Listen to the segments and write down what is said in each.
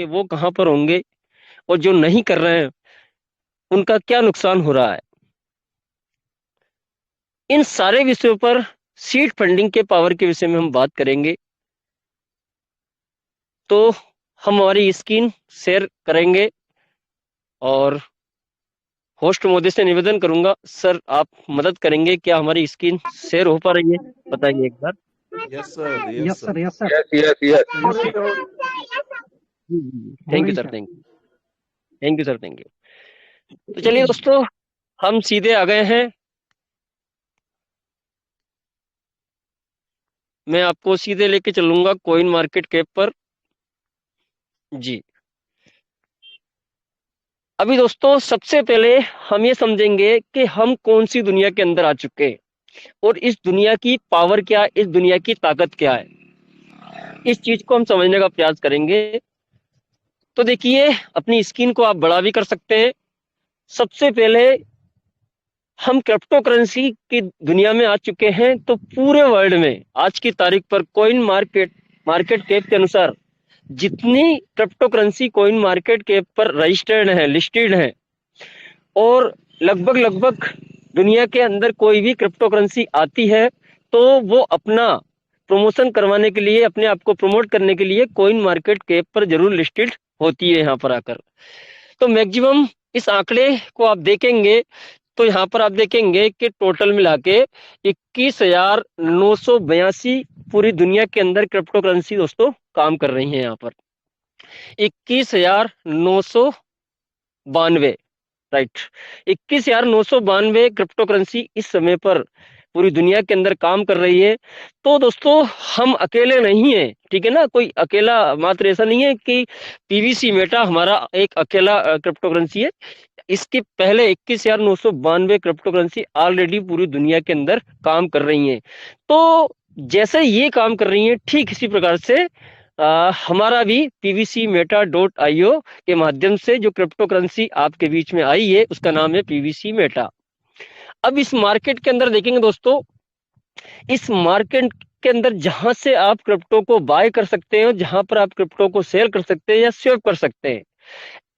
वो कहाँ पर होंगे और जो नहीं कर रहे हैं उनका क्या नुकसान हो रहा है। इन सारे विषयों पर सीड फंडिंग के पावर के विषय में हम बात करेंगे। तो हम हमारी स्क्रीन शेयर करेंगे और होस्ट महोदय से निवेदन करूंगा, सर आप मदद करेंगे क्या? हमारी स्क्रीन शेयर हो पा रही है? बताइए एक बार। Yes sir, yes sir, yes sir, yes yes yes. Yes sir, हो थैंक यू रही sir, sir. Thank you sir, thank you. तो चलिए दोस्तों, हम सीधे आ गए हैं। मैं आपको सीधे लेके चलूंगा कॉइन मार्केट कैप पर। जी, अभी दोस्तों सबसे पहले हम ये समझेंगे कि हम कौन सी दुनिया के अंदर आ चुके हैं और इस दुनिया की पावर क्या है, इस दुनिया की ताकत क्या है। इस चीज को हम समझने का प्रयास करेंगे। तो देखिए, अपनी स्क्रीन को आप बड़ा भी कर सकते हैं। सबसे पहले हम क्रिप्टो करेंसी की दुनिया में आ चुके हैं। तो पूरे वर्ल्ड में आज की तारीख पर कॉइन मार्केट कैप के अनुसार जितनी crypto currency coin market cap पर रजिस्टर्ड है, लिस्टेड है, और लगभग लगभग दुनिया के अंदर कोई भी क्रिप्टो करेंसी आती है तो वो अपना प्रमोशन करवाने के लिए, अपने आप को प्रमोट करने के लिए कॉइन मार्केट कैप पर जरूर लिस्टेड होती है यहाँ पर आकर। तो मैक्सिमम इस आंकड़े को आप देखेंगे तो यहाँ पर आप देखेंगे कि टोटल मिला के 21,982 पूरी दुनिया के अंदर क्रिप्टो करेंसी दोस्तों काम कर रही है। यहाँ पर 21,992, राइट, 21,992 क्रिप्टो करेंसी इस समय पर पूरी दुनिया के अंदर काम कर रही है। तो दोस्तों हम अकेले नहीं है, ठीक है ना? कोई अकेला मात्र ऐसा नहीं है कि पीवीसी मेटा हमारा एक अकेला क्रिप्टो करेंसी है। इसके पहले 21,992 क्रिप्टो करेंसी ऑलरेडी पूरी दुनिया के अंदर काम कर रही हैं। तो जैसे ये काम कर रही हैं ठीक इसी प्रकार से हमारा भी pvcmeta.io के माध्यम से जो क्रिप्टो करेंसी आपके बीच में आई है उसका नाम है पीवीसी मेटा। अब इस मार्केट के अंदर देखेंगे दोस्तों, इस मार्केट के अंदर जहां से आप क्रिप्टो को बाय कर सकते हैं, जहां पर आप क्रिप्टो को सेल कर सकते हैं या स्वेप कर सकते हैं,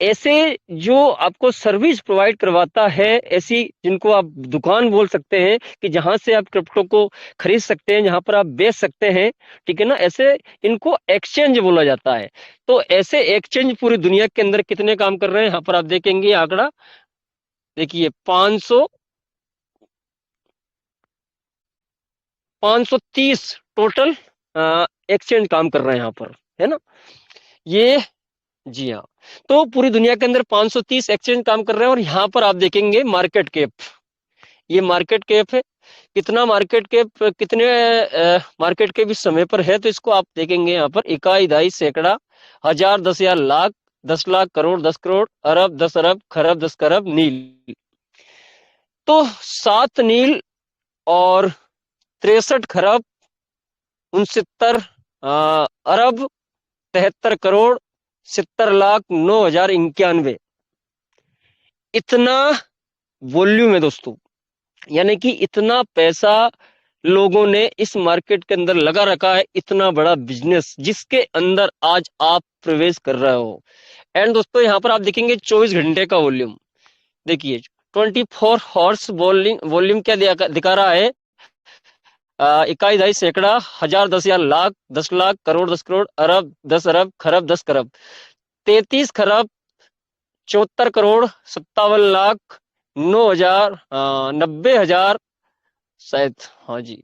ऐसे जो आपको सर्विस प्रोवाइड करवाता है, ऐसी जिनको आप दुकान बोल सकते हैं कि जहां से आप क्रिप्टो को खरीद सकते हैं, जहां पर आप बेच सकते हैं, ठीक है ना? ऐसे इनको एक्सचेंज बोला जाता है। तो ऐसे एक्सचेंज पूरी दुनिया के अंदर कितने काम कर रहे हैं यहाँ पर आप देखेंगे आंकड़ा। देखिए 530 टोटल एक्सचेंज काम कर रहे हैं यहाँ पर, है ना? ये, जी हाँ, तो पूरी दुनिया के अंदर 530 एक्सचेंज काम कर रहे हैं। और यहाँ पर आप देखेंगे मार्केट कैप, ये मार्केट कैप है। कितना मार्केट कैप, कितने मार्केट कैप इस समय पर है, तो इसको आप देखेंगे यहाँ पर इकाई, दहाई, सैकड़ा, हजार, 10,000, लाख, 10 लाख, करोड़, 10 करोड़, अरब, 10 अरब, खरब, 10 खरब, नील। तो 7 नील और 63 खरब, 69 अरब, 73 करोड़, 70 लाख, 9,091, इतना वॉल्यूम है दोस्तों। यानी कि इतना पैसा लोगों ने इस मार्केट के अंदर लगा रखा है, इतना बड़ा बिजनेस जिसके अंदर आज आप प्रवेश कर रहे हो। एंड दोस्तों यहाँ पर आप देखेंगे 24 घंटे का वॉल्यूम। देखिए 24 हॉर्स वॉल्यूम क्या दिखा रहा है? इकाई, दहाई, सैकड़ा, हजार, 10,000, लाख, 10 लाख, करोड़, 10 करोड़, अरब, 10 अरब, खरब, 10 खरब, 33 खरब, 74 करोड़, 57 लाख, 9,000, 90,000 शायद, हाँ जी,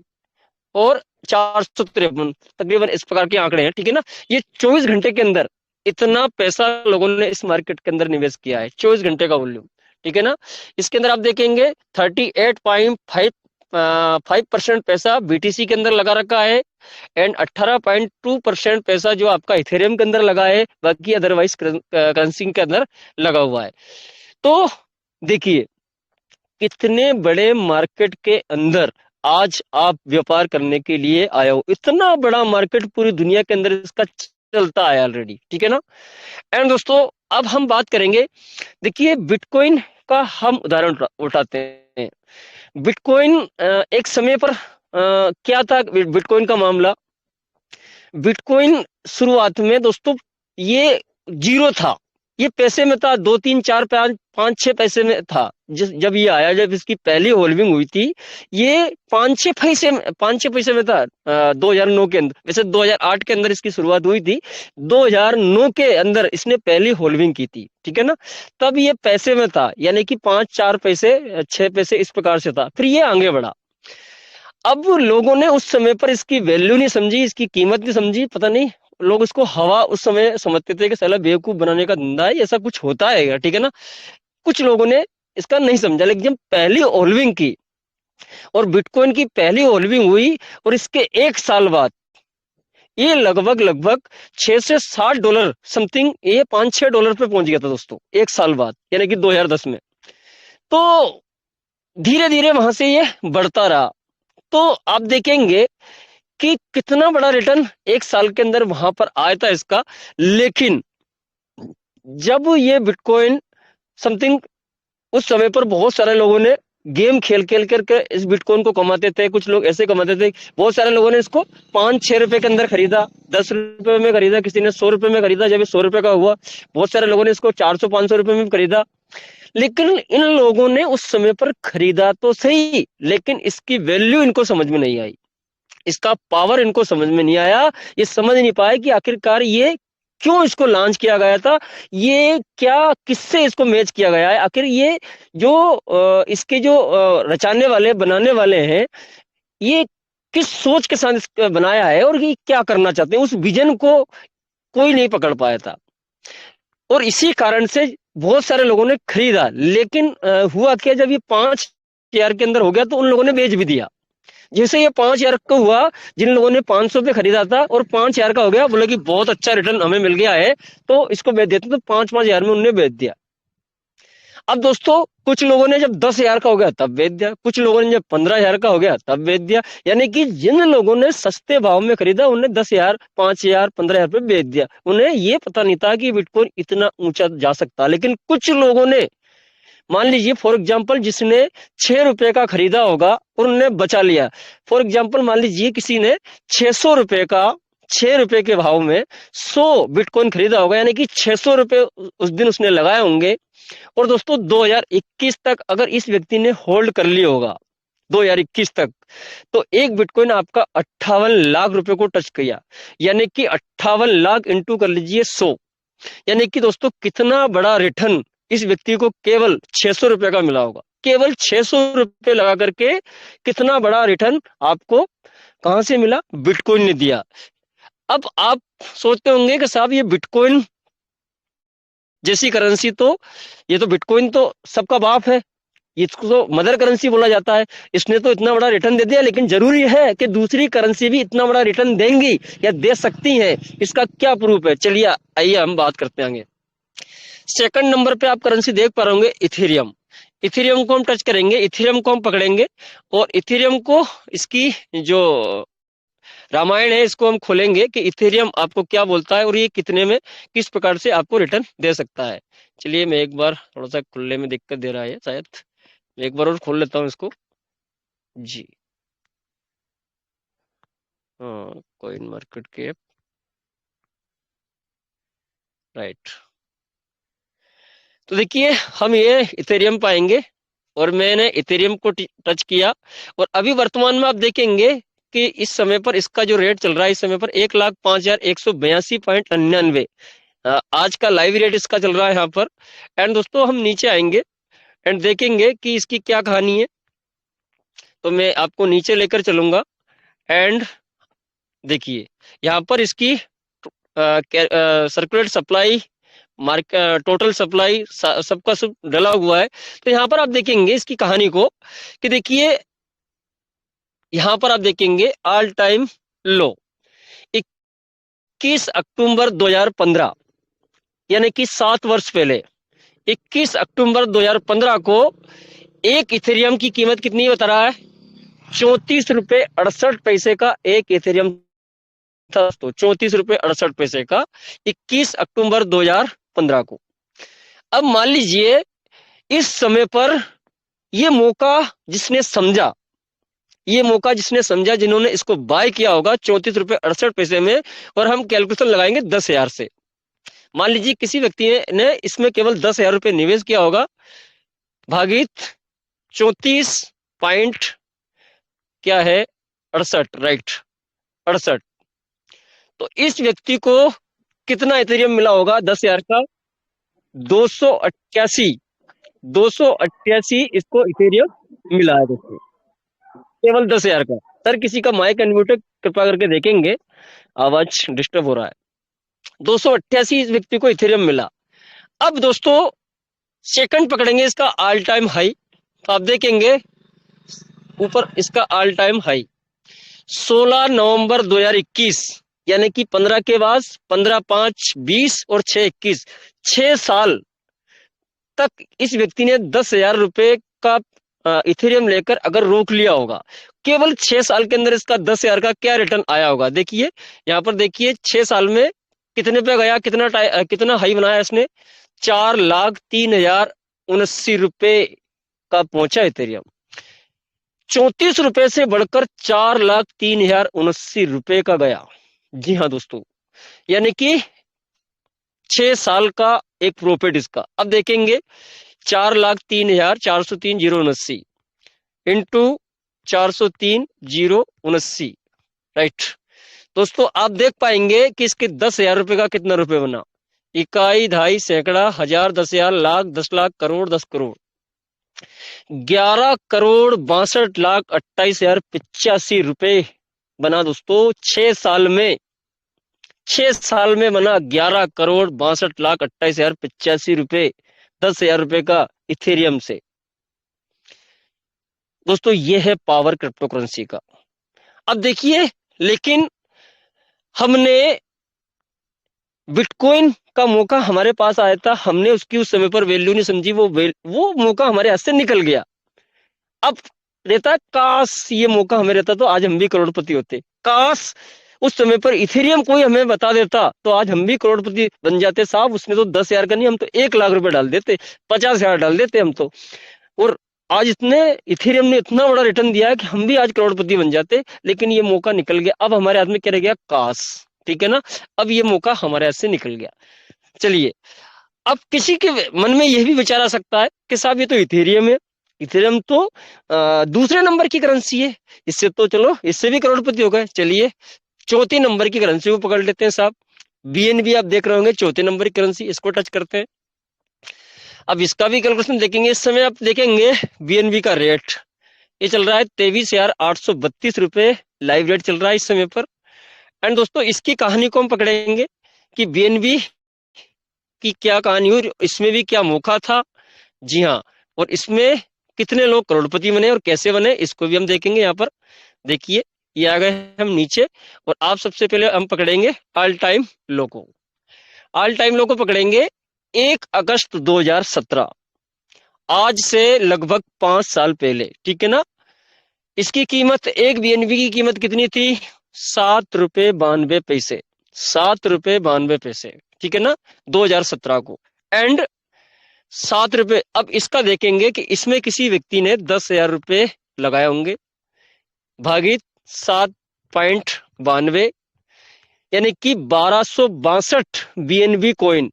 और 453, तकरीबन इस प्रकार के आंकड़े हैं, ठीक है ना? ये 24 घंटे के अंदर इतना पैसा लोगों ने इस मार्केट के अंदर निवेश किया है, 24 घंटे का वॉल्यूम, ठीक है ना? इसके अंदर आप देखेंगे 38.5% पैसा बीटीसी के अंदर लगा रखा है एंड 18.2% पैसा जो आपका इथेरियम के अंदर लगा है, बाकी अदरवाइज करेंसी के अंदर लगा हुआ है। तो देखिए कितने बड़े मार्केट के अंदर आज आप व्यापार करने के लिए आए हो। इतना बड़ा मार्केट पूरी दुनिया के अंदर इसका चलता है ऑलरेडी, ठीक है ना? एंड दोस्तों अब हम बात करेंगे, देखिए बिटकॉइन का हम उदाहरण उठाते हैं। बिटकॉइन एक समय पर क्या था बिटकॉइन का मामला? बिटकॉइन शुरुआत में दोस्तों ये जीरो था, ये पैसे में था, 2 3 4 5 5 6 पैसे में था। जब ये आया, जब इसकी पहली होल्डिंग हुई थी, ये 5 6 पैसे में था 2009 के अंदर। वैसे 2008 के अंदर इसकी शुरुआत हुई थी, 2009 के अंदर इसने पहली होल्डिंग की थी, ठीक है ना। तब ये पैसे में था, यानी कि 5 4 पैसे 6 पैसे इस प्रकार से था, फिर ये आगे बढ़ा। अब लोगों ने उस समय पर इसकी वैल्यू नहीं समझी, इसकी कीमत नहीं समझी, पता नहीं लोग इसको हवा उस समय समझते थे कि साला बेवकूफ बनाने का धंधा है, ऐसा कुछ होता है, ठीक है ना। कुछ लोगों ने इसका नहीं समझा, लेकिन जब पहली होल्डिंग की और बिटकॉइन की पहली होल्डिंग हुई और इसके 1 साल बाद ये लगभग लगभग 6 से 7 डॉलर समथिंग, ये 5 6 डॉलर पे पहुंच गया था दोस्तों, 1 साल बाद, यानी कि 2010 में। तो धीरे धीरे वहां से ये बढ़ता रहा। तो आप देखेंगे कि कितना बड़ा रिटर्न 1 साल के अंदर वहां पर आया था इसका। लेकिन जब ये बिटकॉइन समथिंग, उस समय पर बहुत सारे लोगों ने गेम खेल खेल करके इस बिटकॉइन को कमाते थे, कुछ लोग ऐसे कमाते थे। बहुत सारे लोगों ने इसको 5 6 रुपए के अंदर खरीदा, 10 रुपए में खरीदा, किसी ने 100 रुपए में खरीदा। जब ये 100 रुपए का हुआ, बहुत सारे लोगों ने इसको 400 500 रुपए में खरीदा। लेकिन इन लोगों ने उस समय पर खरीदा तो सही, लेकिन इसकी वैल्यू इनको समझ में नहीं आई, इसका पावर इनको समझ में नहीं आया। ये समझ नहीं पाए कि आखिरकार ये क्यों इसको लॉन्च किया गया था, ये क्या किससे इसको मैच किया गया है, आखिर ये जो इसके जो रचाने वाले बनाने वाले हैं, ये किस सोच के साथ इसको बनाया है और ये क्या करना चाहते हैं, उस विजन को कोई नहीं पकड़ पाया था। और इसी कारण से बहुत सारे लोगों ने खरीदा। लेकिन हुआ क्या, जब ये 5 हजार के अंदर हो गया तो उन लोगों ने बेच भी दिया। जैसे ये 5 हजार का हुआ, जिन लोगों ने 500 पे खरीदा था और 5 हजार का हो गया, बोले कि बहुत अच्छा रिटर्न हमें मिल गया है तो इसको बेच देते, तो 5 5 हजार में उन्होंने बेच दिया। अब दोस्तों, कुछ लोगों ने जब 10 हजार का हो गया तब बेच दिया, कुछ लोगों ने जब 15 हजार का हो गया तब बेच दिया। यानी कि जिन लोगों ने सस्ते भाव में खरीदा उन्हें 10 हजार 5 हजार 15 हजार पे बेच दिया। उन्हें ये पता नहीं था कि बिटकॉइन इतना ऊंचा जा सकता। लेकिन कुछ लोगों ने, मान लीजिए फॉर एग्जाम्पल, जिसने 6 रुपए का खरीदा होगा और उन्होंने बचा लिया। फॉर एग्जाम्पल मान लीजिए किसी ने 600 रुपए का, 6 रुपए के भाव में 100 बिटकॉइन खरीदा होगा, यानी कि 600 रुपए उस दिन उसने लगाए होंगे। और दोस्तों 2021 तक अगर इस व्यक्ति ने होल्ड कर लिया होगा, 2021 तक, तो एक बिटकॉइन आपका 58 लाख रुपए को टच किया। यानी कि 58 लाख इंटू कर लीजिए 100, यानी कि दोस्तों कितना बड़ा रिटर्न इस व्यक्ति को केवल 600 रुपए का मिला होगा। केवल 600 रुपए लगा करके कितना बड़ा रिटर्न आपको कहां से मिला, बिटकॉइन ने दिया। अब आप सोचते होंगे कि साहब ये बिटकॉइन जैसी करेंसी, तो ये तो बिटकॉइन तो सबका बाप है, इसको तो मदर करेंसी बोला जाता है, इसने तो इतना बड़ा रिटर्न दे दिया। लेकिन जरूरी है कि दूसरी करेंसी भी इतना बड़ा रिटर्न देंगी या दे सकती हैं, इसका क्या प्रूफ है? चलिए आइए हम बात करते हैं। सेकंड नंबर पे आप करेंसी देख पा रहे होंगे, इथेरियम। इथेरियम को हम टच करेंगे, इथेरियम को हम पकड़ेंगे और इथेरियम को, इसकी जो रामायण है इसको हम खोलेंगे कि इथेरियम आपको क्या बोलता है और ये कितने में, किस प्रकार से आपको रिटर्न दे सकता है। चलिए मैं एक बार, थोड़ा सा खुलने में दिक्कत दे रहा है शायद, एक बार और खोल लेता हूँ इसको जी। हाँ, कॉइन मार्केट कैप, राइट। तो देखिए हम ये इथेरियम पाएंगे और मैंने इथेरियम को टच किया और अभी वर्तमान में आप देखेंगे कि इस समय पर इसका जो रेट चल रहा है, इस समय पर 1,05,182.99 आज का लाइव रेट इसका चल रहा है यहाँ पर। एंड दोस्तों हम नीचे आएंगे एंड देखेंगे कि इसकी क्या कहानी है। तो मैं आपको नीचे लेकर चलूंगा एंड देखिए यहाँ पर इसकी circulate supply, market total supply, सबका सब डला हुआ है। तो यहाँ पर आप देखेंगे इसकी कहानी को कि देखिए यहाँ पर आप देखेंगे ऑल टाइम लो 21 अक्टूबर 2015, यानी कि 7 वर्ष पहले 21 अक्टूबर 2015 को एक इथेरियम की कीमत कितनी बता रहा है? 34 रुपए 68 पैसे का एक इथेरियम था। तो 34 रुपए 68 पैसे का 21 अक्टूबर 2015 को। अब मान लीजिए इस समय पर ये मौका जिसने समझा, ये मौका जिसने समझा, जिन्होंने इसको बाय किया होगा 34 रुपए 68 पैसे में, और हम कैलकुलेशन लगाएंगे 10 हजार से। मान लीजिए किसी व्यक्ति ने इसमें केवल 10,000 रुपये निवेश किया होगा, भागित 34 क्या है 68, राइट 68। तो इस व्यक्ति को कितना इथेरियम मिला होगा 10,000 का? 288, 288 इसको इथेरियम मिला है दोस्तों, केवल 10,000 का। सर किसी का माइक अनम्यूटेड कृपा करके देखेंगे, आवाज डिस्टर्ब हो रहा है। 288 इस व्यक्ति को इथेरियम मिला। अब दोस्तों सेकंड पकड़ेंगे इसका ऑल टाइम हाई, तो आप देखेंगे ऊपर इसका ऑल टाइम हाई 16 नवंबर 2021, यानी कि 15 के बाद 15 5 20 और 6 21, 6 साल तक इस व्यक्ति ने 10,000 रुपए का इथेरियम लेकर अगर रोक लिया होगा, केवल 6 साल के अंदर इसका 10,000 का क्या रिटर्न आया होगा। देखिए यहाँ पर, देखिए 6 साल में कितने पे गया, कितना हाई बनाया इसने, 4,03,079 रुपए का पहुंचा इथेरियम। 34 रुपए से बढ़कर 4,03,079 रुपए का गया। जी हाँ दोस्तों, यानी कि 6 साल का एक प्रॉफिट इसका। अब देखेंगे 4,03,403,079 इंटू 403,079, राइट। दोस्तों आप देख पाएंगे कि इसके 10,000 रुपए का कितना रुपए बना, इकाई, दहाई, सैकड़ा, हजार, 10,000, लाख, 10 लाख, करोड़, 10 करोड़, 11,62,28,085 रुपए बना दोस्तों 6 साल में। 6 साल में बना 11,62,28,085 रुपए 10,000 रुपए का इथेरियम से। दोस्तों ये है पावर क्रिप्टो करेंसी का। अब देखिए, लेकिन हमने बिटकॉइन का मौका हमारे पास आया था, हमने उसकी उस समय पर वैल्यू नहीं समझी, वो मौका हमारे हाथ से निकल गया। अब रहता काश ये मौका हमें रहता तो आज हम भी करोड़पति होते। काश उस समय पर इथेरियम कोई हमें बता देता तो आज हम भी करोड़पति बन जाते। साहब उसने तो 10,000 का नहीं, हम तो 1,00,000 रुपए डाल देते, 50,000 डाल देते हम तो, और आज इतने इथेरियम ने इतना बड़ा रिटर्न दिया है कि हम भी आज करोड़पति बन जाते। लेकिन ये मौका निकल गया। अब हमारे हाथ में क्या रह गया, काश, ठीक है ना। अब ये मौका हमारे हाथ से निकल गया। चलिए, अब किसी के मन में यह भी विचार आ सकता है कि साहब ये तो इथेरियम है, इथेरियम तो दूसरे नंबर की करेंसी है, इससे तो चलो इससे भी करोड़पति हो गए। चलिए चौथे नंबर की करेंसी को पकड़ लेते हैं साहब, बीएनबी। आप देख रहे होंगे चौथे नंबर की करेंसी, इसको टच करते हैं। अब इसका भी कैलकुलेशन देखेंगे। इस समय आप देखेंगे बीएनबी का रेट ये चल रहा है 23,832 रुपए लाइव रेट चल रहा है इस समय पर। एंड दोस्तों इसकी कहानी को हम पकड़ेंगे कि बीएनबी की क्या कहानी हुई, इसमें भी क्या मौका था। जी हाँ, और इसमें कितने लोग करोड़पति बने और कैसे बने, इसको भी हम देखेंगे। यहाँ पर देखिए ये आ गए हम नीचे, और आप सबसे पहले हम पकड़ेंगे ऑल टाइम लो को। ऑल टाइम लो को पकड़ेंगे 1 अगस्त 2017, आज से लगभग 5 साल पहले, ठीक है ना। इसकी कीमत, एक बीएनबी की कीमत कितनी थी, 7 रुपए 92 पैसे, 7 रुपए 92 पैसे, ठीक है ना, 2017 को। एंड 7 रुपए। अब इसका देखेंगे कि इसमें किसी व्यक्ति ने 10,000 रुपए लगाए होंगे, भागित 7.92, यानी कि 1262 बीएनबी कॉइन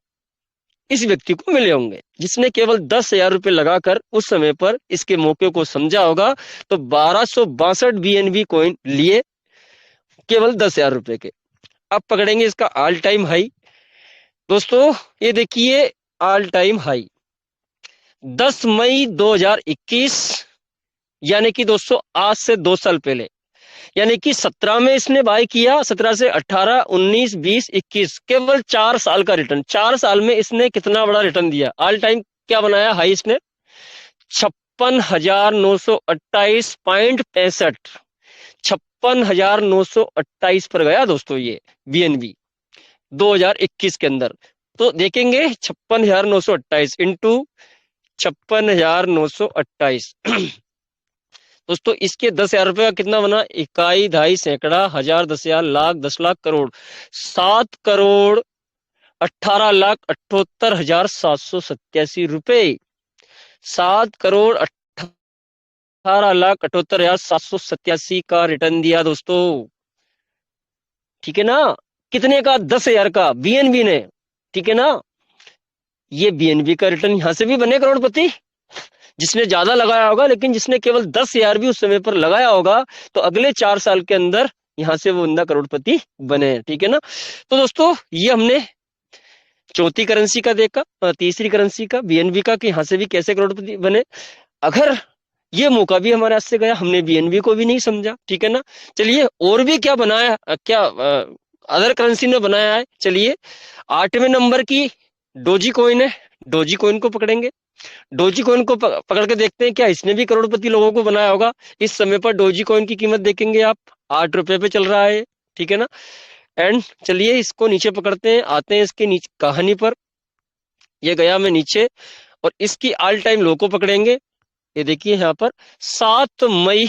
इस व्यक्ति को मिले होंगे, जिसने केवल 10,000 रुपए लगाकर उस समय पर इसके मौके को समझा होगा। तो 1262 बीएनबी कॉइन लिए केवल 10,000 रुपए के। अब पकड़ेंगे इसका ऑल टाइम हाई। दोस्तों ये देखिए ऑल टाइम हाई 10 मई 2021, यानी कि दोस्तों आज से 2 साल पहले, यानी कि 17 में इसने बाय किया, 17 से 18, 19, 20, 21, केवल 4 साल का रिटर्न। 4 साल में इसने कितना बड़ा रिटर्न दिया। ऑल टाइम क्या बनाया हाई इसने, 56,928.65, 56,928 पर गया दोस्तों ये बीएनबी 2021 के अंदर। तो देखेंगे 56,928 इंटू 56,928 दोस्तों इसके 10,000 रुपए का कितना बना, इकाई, दहाई, सैकड़ा, हजार, 10,000, लाख, 10 लाख, करोड़, 7,18,78,787 रुपए, 7,18,78,787 का रिटर्न दिया दोस्तों, ठीक है ना। कितने का, 10,000 का बीएनबी ने। ठीक है ना। ये बीएनबी का रिटर्न यहां से भी बने करोड़पति, जिसने ज्यादा लगाया होगा, लेकिन जिसने केवल 10,000 भी उस समय पर लगाया होगा तो अगले 4 साल के अंदर यहां से वो बंदा करोड़पति बने, ठीक है ना। तो दोस्तों ये हमने चौथी करेंसी का देखा, तीसरी करेंसी का बीएनबी का, कि यहां से भी कैसे करोड़पति बने। अगर ये मौका भी हमारे हाथ से गया, हमने बीएनबी को भी नहीं समझा, ठीक है ना। चलिए और भी क्या बनाया, क्या अदर करेंसी ने बनाया है। चलिए 8वें नंबर की डोजी कॉइन है, डोजी कॉइन को पकड़ेंगे। डोजी कॉइन को पकड़ के देखते हैं क्या इसने भी करोड़पति लोगों को बनाया होगा। इस समय पर डोजी कॉइन की कीमत देखेंगे आप, 8 रुपए पे चल रहा है, ठीक है ना। एंड चलिए इसको नीचे पकड़ते हैं, आते हैं इसके नीचे कहानी पर। ये गया मैं नीचे, और इसकी ऑल टाइम लो को पकड़ेंगे। ये देखिए यहाँ पर 7 मई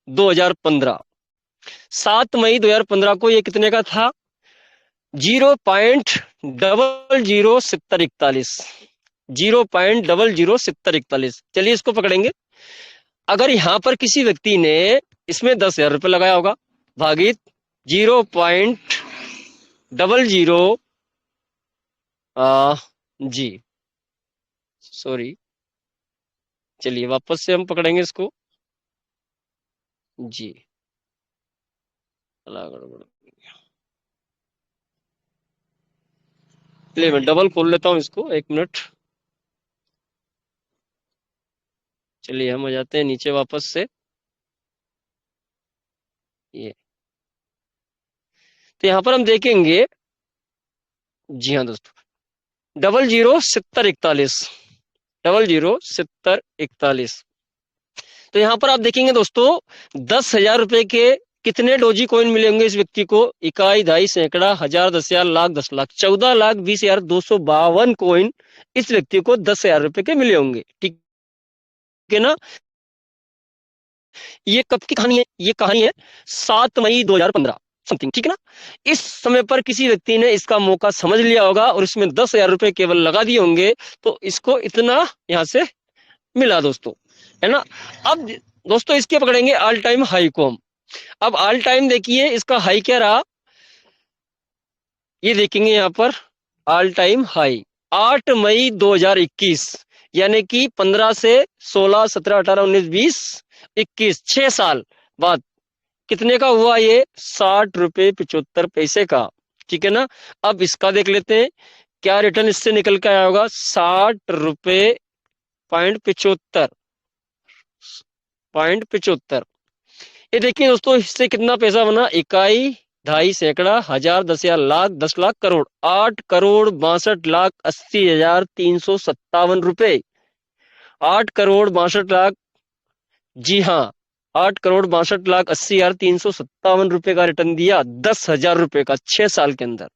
2015, 7 मई 2015 को ये कितने का था, 0.007041, 0.007041। चलिए इसको पकड़ेंगे। अगर यहां पर किसी व्यक्ति ने इसमें 10,000 रुपये लगाया होगा, भागित 0.00 जी सॉरी, चलिए वापस से हम पकड़ेंगे इसको जी। चलिए मैं डबल खोल लेता हूं इसको, 1 मिनट। चलिए हम आ जाते हैं नीचे वापस से। ये तो यहां पर हम देखेंगे, जी हाँ दोस्तों, 007041, 007041। तो यहां पर आप देखेंगे दोस्तों, 10,000 रुपए के कितने डोजी कॉइन मिले होंगे इस व्यक्ति को, इकाई, दहाई, सैकड़ा, हजार, 10,000, लाख, 10 लाख, 14,20,252 कॉइन इस व्यक्ति को 10,000 रुपए के मिले होंगे, ठीक है ना। ये कब की कहानी है, ये कहानी है 7 मई 2015 समथिंग, ठीक है ना। इस समय पर किसी व्यक्ति ने इसका मौका समझ लिया होगा और इसमें 10,000 रुपए केवल लगा दिए होंगे, तो इसको इतना यहां से मिला दोस्तों, है ना। अब दोस्तों इसके पकड़ेंगे ऑल टाइम हाई को हम। अब ऑल टाइम देखिए इसका हाई क्या रहा, ये देखेंगे यहां पर ऑल टाइम हाई 8 मई 2021, यानी कि 15 से 16, 17, 18, 19, 20, 21, 6 साल बाद कितने का हुआ ये, 60 रुपए 75 पैसे का, ठीक है ना। अब इसका देख लेते हैं क्या रिटर्न इससे निकल के आया होगा, 60 रुपए 75 ये देखिए दोस्तों इससे कितना पैसा बना, इकाई, दहाई, सैकड़ा, हजार, 10,000, लाख, 10 लाख, करोड़, 8,62,80,357 रुपए, 8,62,00,000, जी हाँ, 8,62,80,357 रुपए का रिटर्न दिया, 10,000 रुपए का 6 साल के अंदर।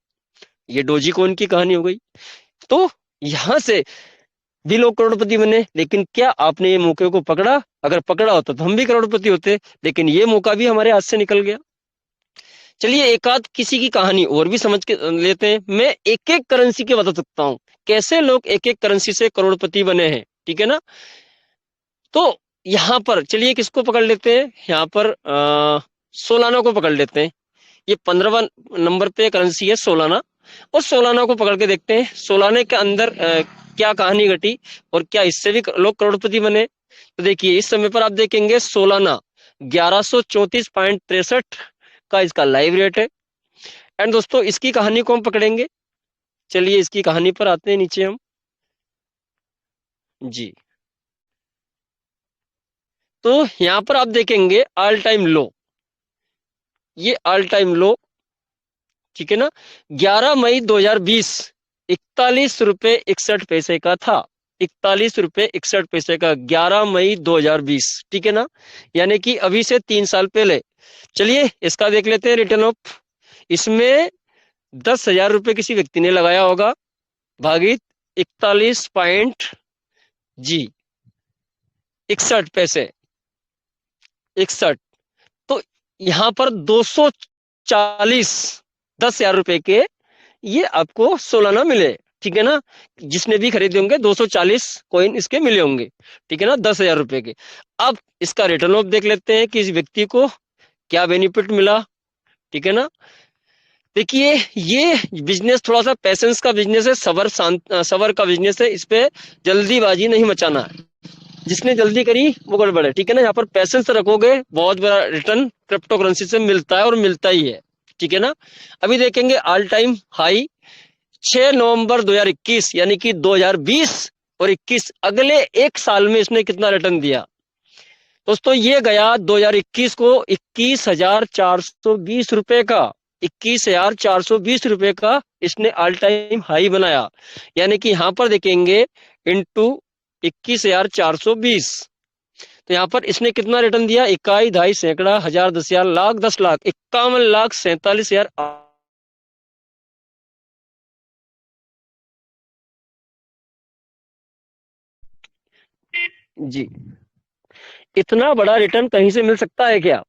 ये डोजी कॉइन की कहानी हो गई। तो यहां से भी लोग करोड़पति बने, लेकिन क्या आपने ये मौके को पकड़ा, अगर पकड़ा होता तो हम भी करोड़पति होते, लेकिन ये मौका भी हमारे हाथ से निकल गया। चलिए एक आध किसी की कहानी और भी समझ के लेते हैं। मैं एक एक करेंसी के बता सकता हूं कैसे लोग एक एक करेंसी से करोड़पति बने हैं, ठीक है ना। तो यहां पर चलिए किसको पकड़ लेते हैं, यहाँ पर सोलाना को पकड़ लेते हैं। ये 15वां नंबर पे करेंसी है सोलाना, और सोलाना को पकड़ के देखते हैं सोलाने के अंदर क्या कहानी घटी और क्या इससे भी लोग करोड़पति बने। तो देखिए इस समय पर आप देखेंगे सोलाना 1134.63 का इसका लाइव रेट है। एंड दोस्तों इसकी कहानी को हम पकड़ेंगे। चलिए इसकी कहानी पर आते हैं नीचे हम जी। तो यहां पर आप देखेंगे ऑल टाइम लो, ये ऑल टाइम लो, ठीक है ना, 11 मई 2020 41 रुपए 61 पैसे का था, 41 रुपए 61 पैसे का, 11 मई 2020, ठीक है ना, यानी कि अभी से 3 साल पहले। चलिए इसका देख लेते हैं रिटर्न ऑफ। इसमें 10,000 रुपए किसी व्यक्ति ने लगाया होगा, भागित 41 पॉइंट जी 61 पैसे 61, तो यहां पर 240 10,000 रुपए के ये आपको सोलाना मिले, ठीक है ना। जिसने भी खरीदे होंगे 240 कॉइन इसके मिले होंगे, ठीक है ना, 10,000 रुपए के। अब इसका रिटर्न ऑफ देख लेते हैं कि इस व्यक्ति को क्या बेनिफिट मिला, ठीक है ना। देखिए ये बिजनेस थोड़ा सा पेशेंस का बिजनेस है, सबर का बिजनेस है। इस पे जल्दीबाजी नहीं मचाना है। जिसने जल्दी करी वो गड़बड़ है, ठीक है ना। यहाँ पर पैसेंस रखोगे, बहुत बड़ा रिटर्न क्रिप्टो करेंसी से मिलता है और मिलता ही है, ठीक है ना। अभी देखेंगे ऑल टाइम हाई 6 नवंबर 2021 यानी कि 2020 और 21, अगले एक साल में इसने कितना रिटर्न दिया दोस्तों। ये गया 2021 को 21,420 रुपए का, 21,420 रुपए का इसने ऑल टाइम हाई बनाया। यानी कि यहां पर देखेंगे इंटू 21,420, तो यहाँ पर इसने कितना रिटर्न दिया, इकाई, ढाई, सैकड़ा, हजार, 10,000, लाख, 10 लाख, 51,47,000। जी, इतना बड़ा रिटर्न कहीं से मिल सकता है क्या,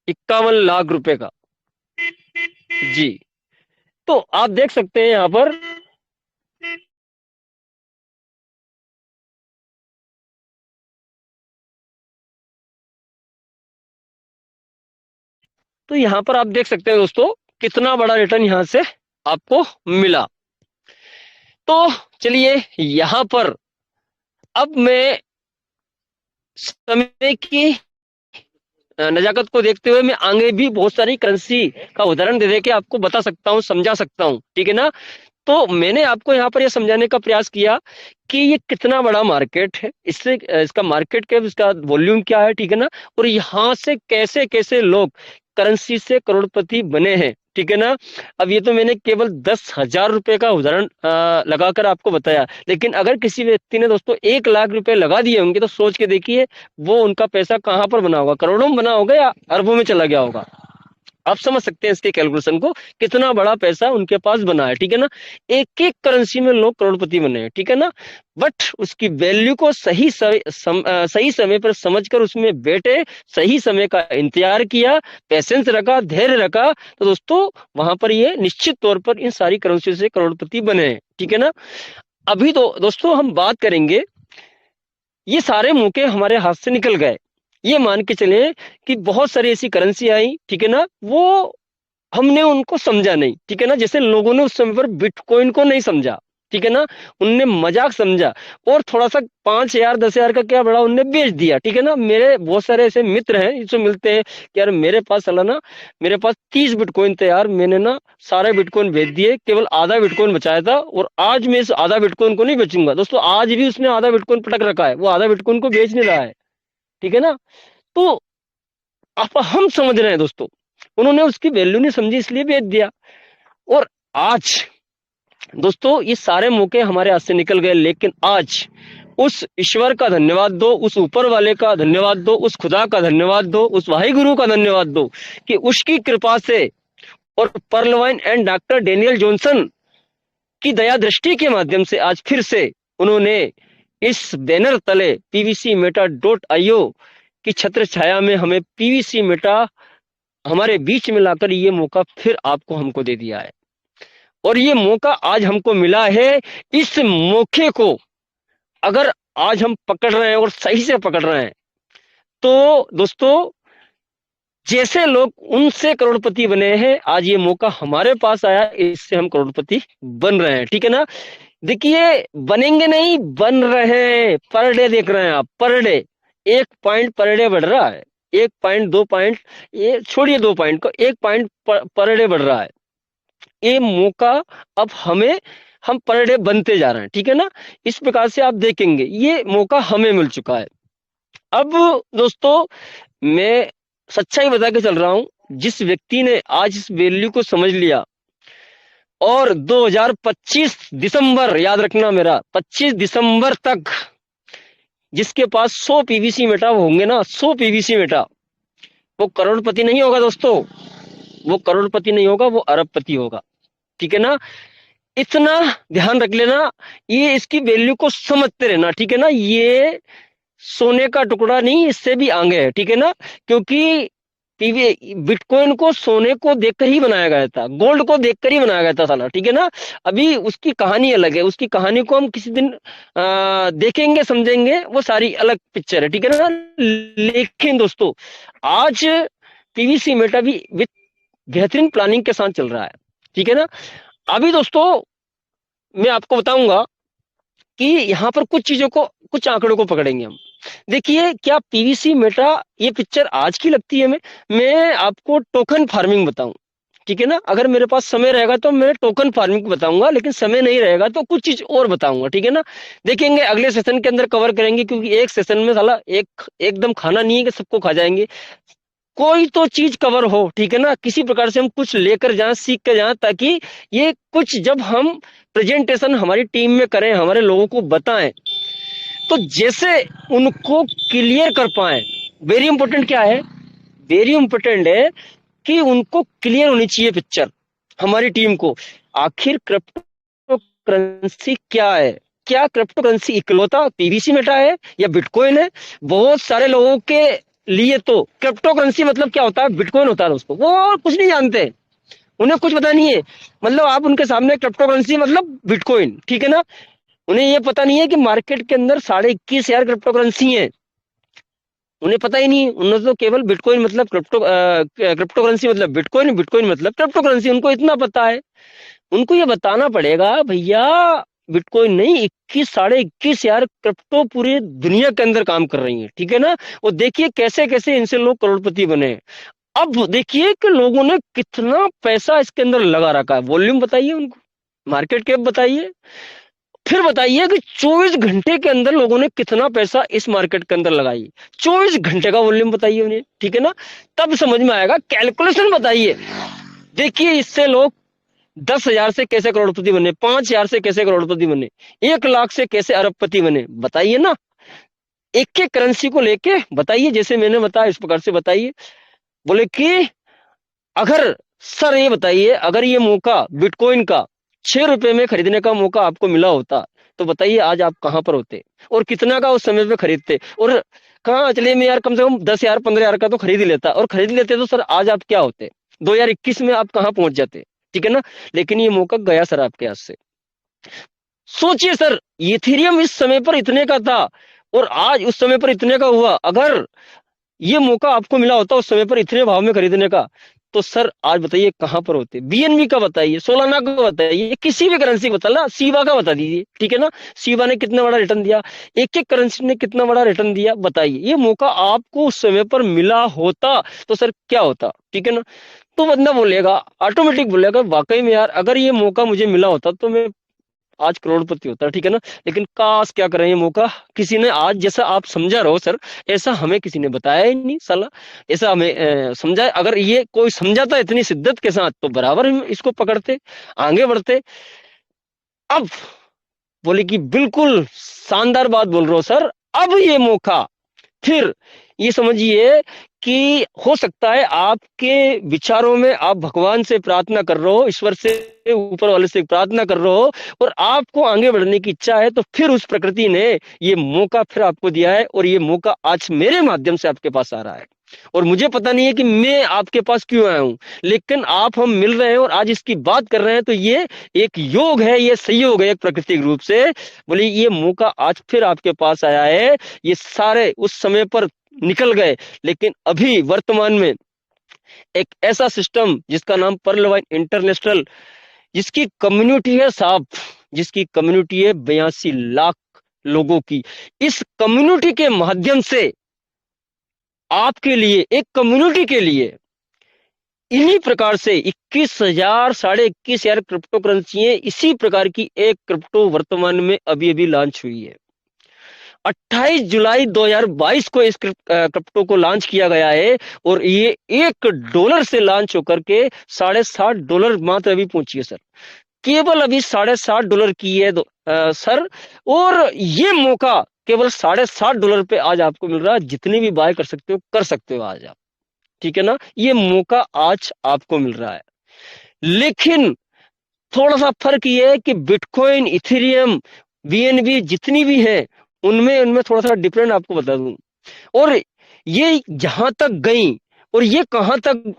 51 लाख रुपए का। जी, तो आप देख सकते हैं यहाँ पर, तो यहाँ पर आप देख सकते हैं दोस्तों कितना बड़ा रिटर्न यहाँ से आपको मिला। तो चलिए यहाँ पर अब मैं समय की नजाकत को देखते हुए मैं आगे भी बहुत सारी करेंसी का उदाहरण दे दे के आपको बता सकता हूँ, समझा सकता हूँ, ठीक है ना। तो मैंने आपको यहाँ पर यह समझाने का प्रयास किया कि ये कितना बड़ा मार्केट है, इससे इसका मार्केट कैप, इसका वॉल्यूम क्या है, ठीक है ना। और यहाँ से कैसे कैसे लोग करेंसी से करोड़पति बने हैं, ठीक है ना। अब ये तो मैंने केवल 10,000 रुपए का उदाहरण लगाकर आपको बताया, लेकिन अगर किसी व्यक्ति ने दोस्तों 1 लाख रुपए लगा दिए होंगे तो सोच के देखिए वो उनका पैसा कहाँ पर बना होगा, करोड़ों में बना होगा या अरबों में चला गया होगा। आप समझ सकते हैं इसके कैलकुलेशन को, कितना बड़ा पैसा उनके पास बना है, ठीक है ना। एक एक करेंसी में लोग करोड़पति बने हैं, ठीक है ना। बट उसकी वैल्यू को सही समय पर समझकर उसमें बैठे, सही समय का इंतजार किया, पेशेंस रखा, धैर्य रखा, तो दोस्तों वहां पर ये निश्चित तौर पर इन सारी करेंसी से करोड़पति बने हैं, ठीक है ना। अभी तो दोस्तों हम बात करेंगे, ये सारे मौके हमारे हाथ से निकल गए। ये मान के चले कि बहुत सारी ऐसी करेंसी आई, ठीक है ना, वो हमने उनको समझा नहीं, ठीक है ना। जैसे लोगों ने उस समय पर बिटकॉइन को नहीं समझा, ठीक है ना, उनने मजाक समझा और थोड़ा सा 5,000 10,000 का क्या बड़ा उनने बेच दिया, ठीक है ना। मेरे बहुत सारे ऐसे मित्र हैं जो मिलते हैं कि यार मेरे पास सालाना, मेरे पास 30 बिटकॉइन थे यार, मैंने ना सारे बिटकॉइन बेच दिए, केवल आधा बिटकॉइन बचाया था और आज मैं इस आधा बिटकॉइन को नहीं बेचूंगा। दोस्तों आज भी उसने आधा बिटकॉइन पटक रखा है, वो आधा बिटकॉइन को बेच नहीं रहा है, ठीक है ना। तो अब हम समझ रहे हैं दोस्तों, उन्होंने उसकी वैल्यू नहीं समझी इसलिए बेच दिया। और आज दोस्तों ये सारे मौके हमारे हाथ से निकल गए, लेकिन आज उस ईश्वर का धन्यवाद दो, उस ऊपर वाले का धन्यवाद दो, उस खुदा का धन्यवाद दो, उस वाहिगुरु का धन्यवाद दो कि उसकी कृपा से और पर्लवाइन एंड डॉक्टर डेनियल जॉनसन की दया दृष्टि के माध्यम से आज फिर से उन्होंने इस बैनर तले pvcmeta.io की छत्र छाया में हमें पीवीसी मेटा हमारे बीच में लाकर ये मौका फिर आपको हमको दे दिया है। और ये मौका आज हमको मिला है, इस मौके को अगर आज हम पकड़ रहे हैं और सही से पकड़ रहे हैं तो दोस्तों जैसे लोग उनसे करोड़पति बने हैं, आज ये मौका हमारे पास आया, इससे हम करोड़पति बन रहे हैं, ठीक है ना। देखिए बनेंगे नहीं, बन रहे हैं, पर डे देख रहे हैं आप, per day 1 point per day बढ़ रहा है, 1 पॉइंट 2 पॉइंट, ये छोड़िए 2 पॉइंट को, 1 पॉइंट पर डे बढ़ रहा है। ये मौका अब हमें, हम पर डे बनते जा रहे हैं, ठीक है ना। इस प्रकार से आप देखेंगे ये मौका हमें मिल चुका है। अब दोस्तों मैं सच्चाई बता के चल रहा हूं, जिस व्यक्ति ने आज इस वैल्यू को समझ लिया और 2025 दिसंबर, याद रखना मेरा, 25 दिसंबर तक जिसके पास 100 पीवीसी मेटा होंगे ना, 100 पीवीसी मेटा, वो करोड़पति नहीं होगा दोस्तों, वो करोड़पति नहीं होगा, वो अरबपति होगा, ठीक है ना। इतना ध्यान रख लेना, ये इसकी वैल्यू को समझते रहना, ठीक है ना। ये सोने का टुकड़ा नहीं, इससे भी आगे है, ठीक है ना। क्योंकि बिटकॉइन को सोने को देखकर ही बनाया गया था, गोल्ड को देखकर ही बनाया गया था साला, ठीक है ना। अभी उसकी कहानी अलग है, उसकी कहानी को हम किसी दिन देखेंगे, समझेंगे, वो सारी अलग पिक्चर है, ठीक है ना। लेकिन दोस्तों आज पीवीसी मेटा भी विद बेहतरीन प्लानिंग के साथ चल रहा है, ठीक है ना। अभी दोस्तों मैं आपको बताऊंगा कि यहाँ पर कुछ चीजों को, कुछ आंकड़ों को पकड़ेंगे हम। देखिए क्या पीवीसी मेटा ये पिक्चर आज की लगती है। मैं आपको टोकन फार्मिंग बताऊं, ठीक है ना। अगर मेरे पास समय रहेगा तो मैं टोकन फार्मिंग बताऊंगा, लेकिन समय नहीं रहेगा तो कुछ चीज और बताऊंगा, ठीक है ना। देखेंगे अगले सेशन के अंदर कवर करेंगे, क्योंकि एक सेशन में साला एकदम खाना नहीं है कि सबको खा जाएंगे। कोई तो चीज कवर हो, ठीक है ना, किसी प्रकार से हम कुछ लेकर जाएं, सीख कर जाएं, ताकि ये कुछ जब हम प्रेजेंटेशन हमारी टीम में करें, हमारे लोगों को बताएं, तो जैसे उनको क्लियर कर पाए। वेरी इंपॉर्टेंट क्या है, वेरी इंपॉर्टेंट है कि उनको क्लियर होनी चाहिए पिक्चर हमारी टीम को। आखिर क्रिप्टो करेंसी क्या है, क्या क्रिप्टो करेंसी इकलौता पीवीसी मेटा है या बिटकॉइन है। बहुत सारे लोगों के लिए तो क्रिप्टो करेंसी मतलब क्या होता है, बिटकॉइन होता है दोस्तों, वो कुछ नहीं जानते, उन्हें कुछ पता नहीं है। मतलब आप उनके सामने क्रिप्टो करेंसी मतलब बिटकॉइन, ठीक है ना, उन्हें ये पता नहीं है कि मार्केट के अंदर 21,500 क्रिप्टो करेंसी है। उन्हें पता ही नहीं, उन्हें तो केवल बिटकॉइन मतलब क्रिप्टो करेंसी मतलब बिटकॉइन, बिटकॉइन मतलब क्रिप्टो करेंसी, उनको इतना पता है। उनको ये बताना पड़ेगा भैया बिटकॉइन नहीं, 21,500 क्रिप्टो पूरी दुनिया के अंदर काम कर रही है, ठीक है ना। और देखिए कैसे कैसे इनसे लोग करोड़पति बने हैं। अब देखिए कि लोगों ने कितना पैसा इसके अंदर लगा रखा है। वॉल्यूम बताइए उनको, मार्केट कैप बताइए, फिर बताइए कि 24 घंटे के अंदर लोगों ने कितना पैसा इस मार्केट के अंदर लगाई। 24 घंटे का वॉल्यूम बताइए उन्हें, ठीक है ना, तब समझ में आएगा। कैलकुलेशन बताइए, देखिए इससे लोग 10,000 से कैसे करोड़पति बने, 5,000 से कैसे करोड़पति बने, 1 लाख से कैसे अरबपति बने, बताइए ना। एक एक करेंसी को लेके बताइए, जैसे मैंने बताया इस प्रकार से बताइए। बोले कि अगर सर ये बताइए, अगर ये मौका बिटकॉइन का 6 रुपए में खरीदने का मौका आपको मिला होता, तो बताइए आज आप कहां पर होते और कितना का उस समय पे खरीदते। और कहाँ, चलिए मैं यार कम से कम 10,000 15,000 का तो खरीद ही लेता, और खरीद लेते तो सर आज आप क्या होते, 2021 में आप कहाँ पहुंच जाते, ठीक है ना। लेकिन ये मौका गया सर आपके हाथ से। सोचिए सर, इथेरियम इस समय पर इतने का था और आज उस समय पर इतने का हुआ। अगर ये मौका आपको मिला होता उस समय पर इतने भाव में खरीदने का, तो सर आज बताइए कहां पर होते। बीएनबी का बताइए, सोलाना का बताइए, किसी भी करेंसी का बता, सीबा का बता दीजिए, ठीक है ना। सीबा ने कितना बड़ा रिटर्न दिया, एक एक करेंसी ने कितना बड़ा रिटर्न दिया, बताइए। ये मौका आपको उस समय पर मिला होता तो सर क्या होता, ठीक है ना। तो बंदा बोलेगा, ऑटोमेटिक बोलेगा वाकई में यार अगर ये मौका मुझे मिला होता तो मैं आज करोड़पति होता, ठीक है ना। लेकिन काश क्या करें, ये मौका किसी ने आज जैसा आप समझा रहो सर, ऐसा हमें किसी ने बताया ही नहीं साला। ऐसा हमें समझा, अगर ये कोई समझाता इतनी शिद्दत के साथ तो बराबर हम इसको पकड़ते, आगे बढ़ते। अब बोले कि बिल्कुल शानदार बात बोल रहे हो सर, अब ये मौका, फिर ये समझिए कि हो सकता है आपके विचारों में आप भगवान से प्रार्थना कर रहे हो, ईश्वर से, ऊपर वाले से प्रार्थना कर रहे हो, और आपको आगे बढ़ने की इच्छा है, तो फिर उस प्रकृति ने ये मौका फिर आपको दिया है, और ये मौका आज मेरे माध्यम से आपके पास आ रहा है। और मुझे पता नहीं है कि मैं आपके पास क्यों आया हूं, लेकिन आप हम मिल रहे हैं और आज इसकी बात कर रहे हैं, तो ये एक योग है, ये संयोग है एक प्राकृतिक रूप से। बोले ये मौका आज फिर आपके पास आया है। ये सारे उस समय पर निकल गए, लेकिन अभी वर्तमान में एक ऐसा सिस्टम जिसका नाम पर्ल वाइन इंटरनेशनल, जिसकी कम्युनिटी है साहब, जिसकी कम्युनिटी है 82 लाख लोगों की। इस कम्युनिटी के माध्यम से आपके लिए, एक कम्युनिटी के लिए, इन्हीं प्रकार से 21,000 21,500 क्रिप्टो करेंसी है। इसी प्रकार की एक क्रिप्टो वर्तमान में अभी अभी लॉन्च हुई है। 28 जुलाई 2022 को इस क्रिप्टो को लॉन्च किया गया है, और ये $1 से लॉन्च होकर के $7.5 मात्र अभी पहुंची है सर। केवल अभी $7.5 की है सर। और ये मौका केवल $7.5 पे आज आपको मिल रहा है। जितनी भी बाय कर सकते हो कर सकते हो आज आप, ठीक है ना। ये मौका आज आपको मिल रहा है। लेकिन थोड़ा सा फर्क ये है कि बिटकॉइन, इथेरियम, बीएनबी जितनी भी है, उनमें उनमें थोड़ा सा डिफरेंट आपको बता दूं। और ये जहां तक गई और ये कहां तक,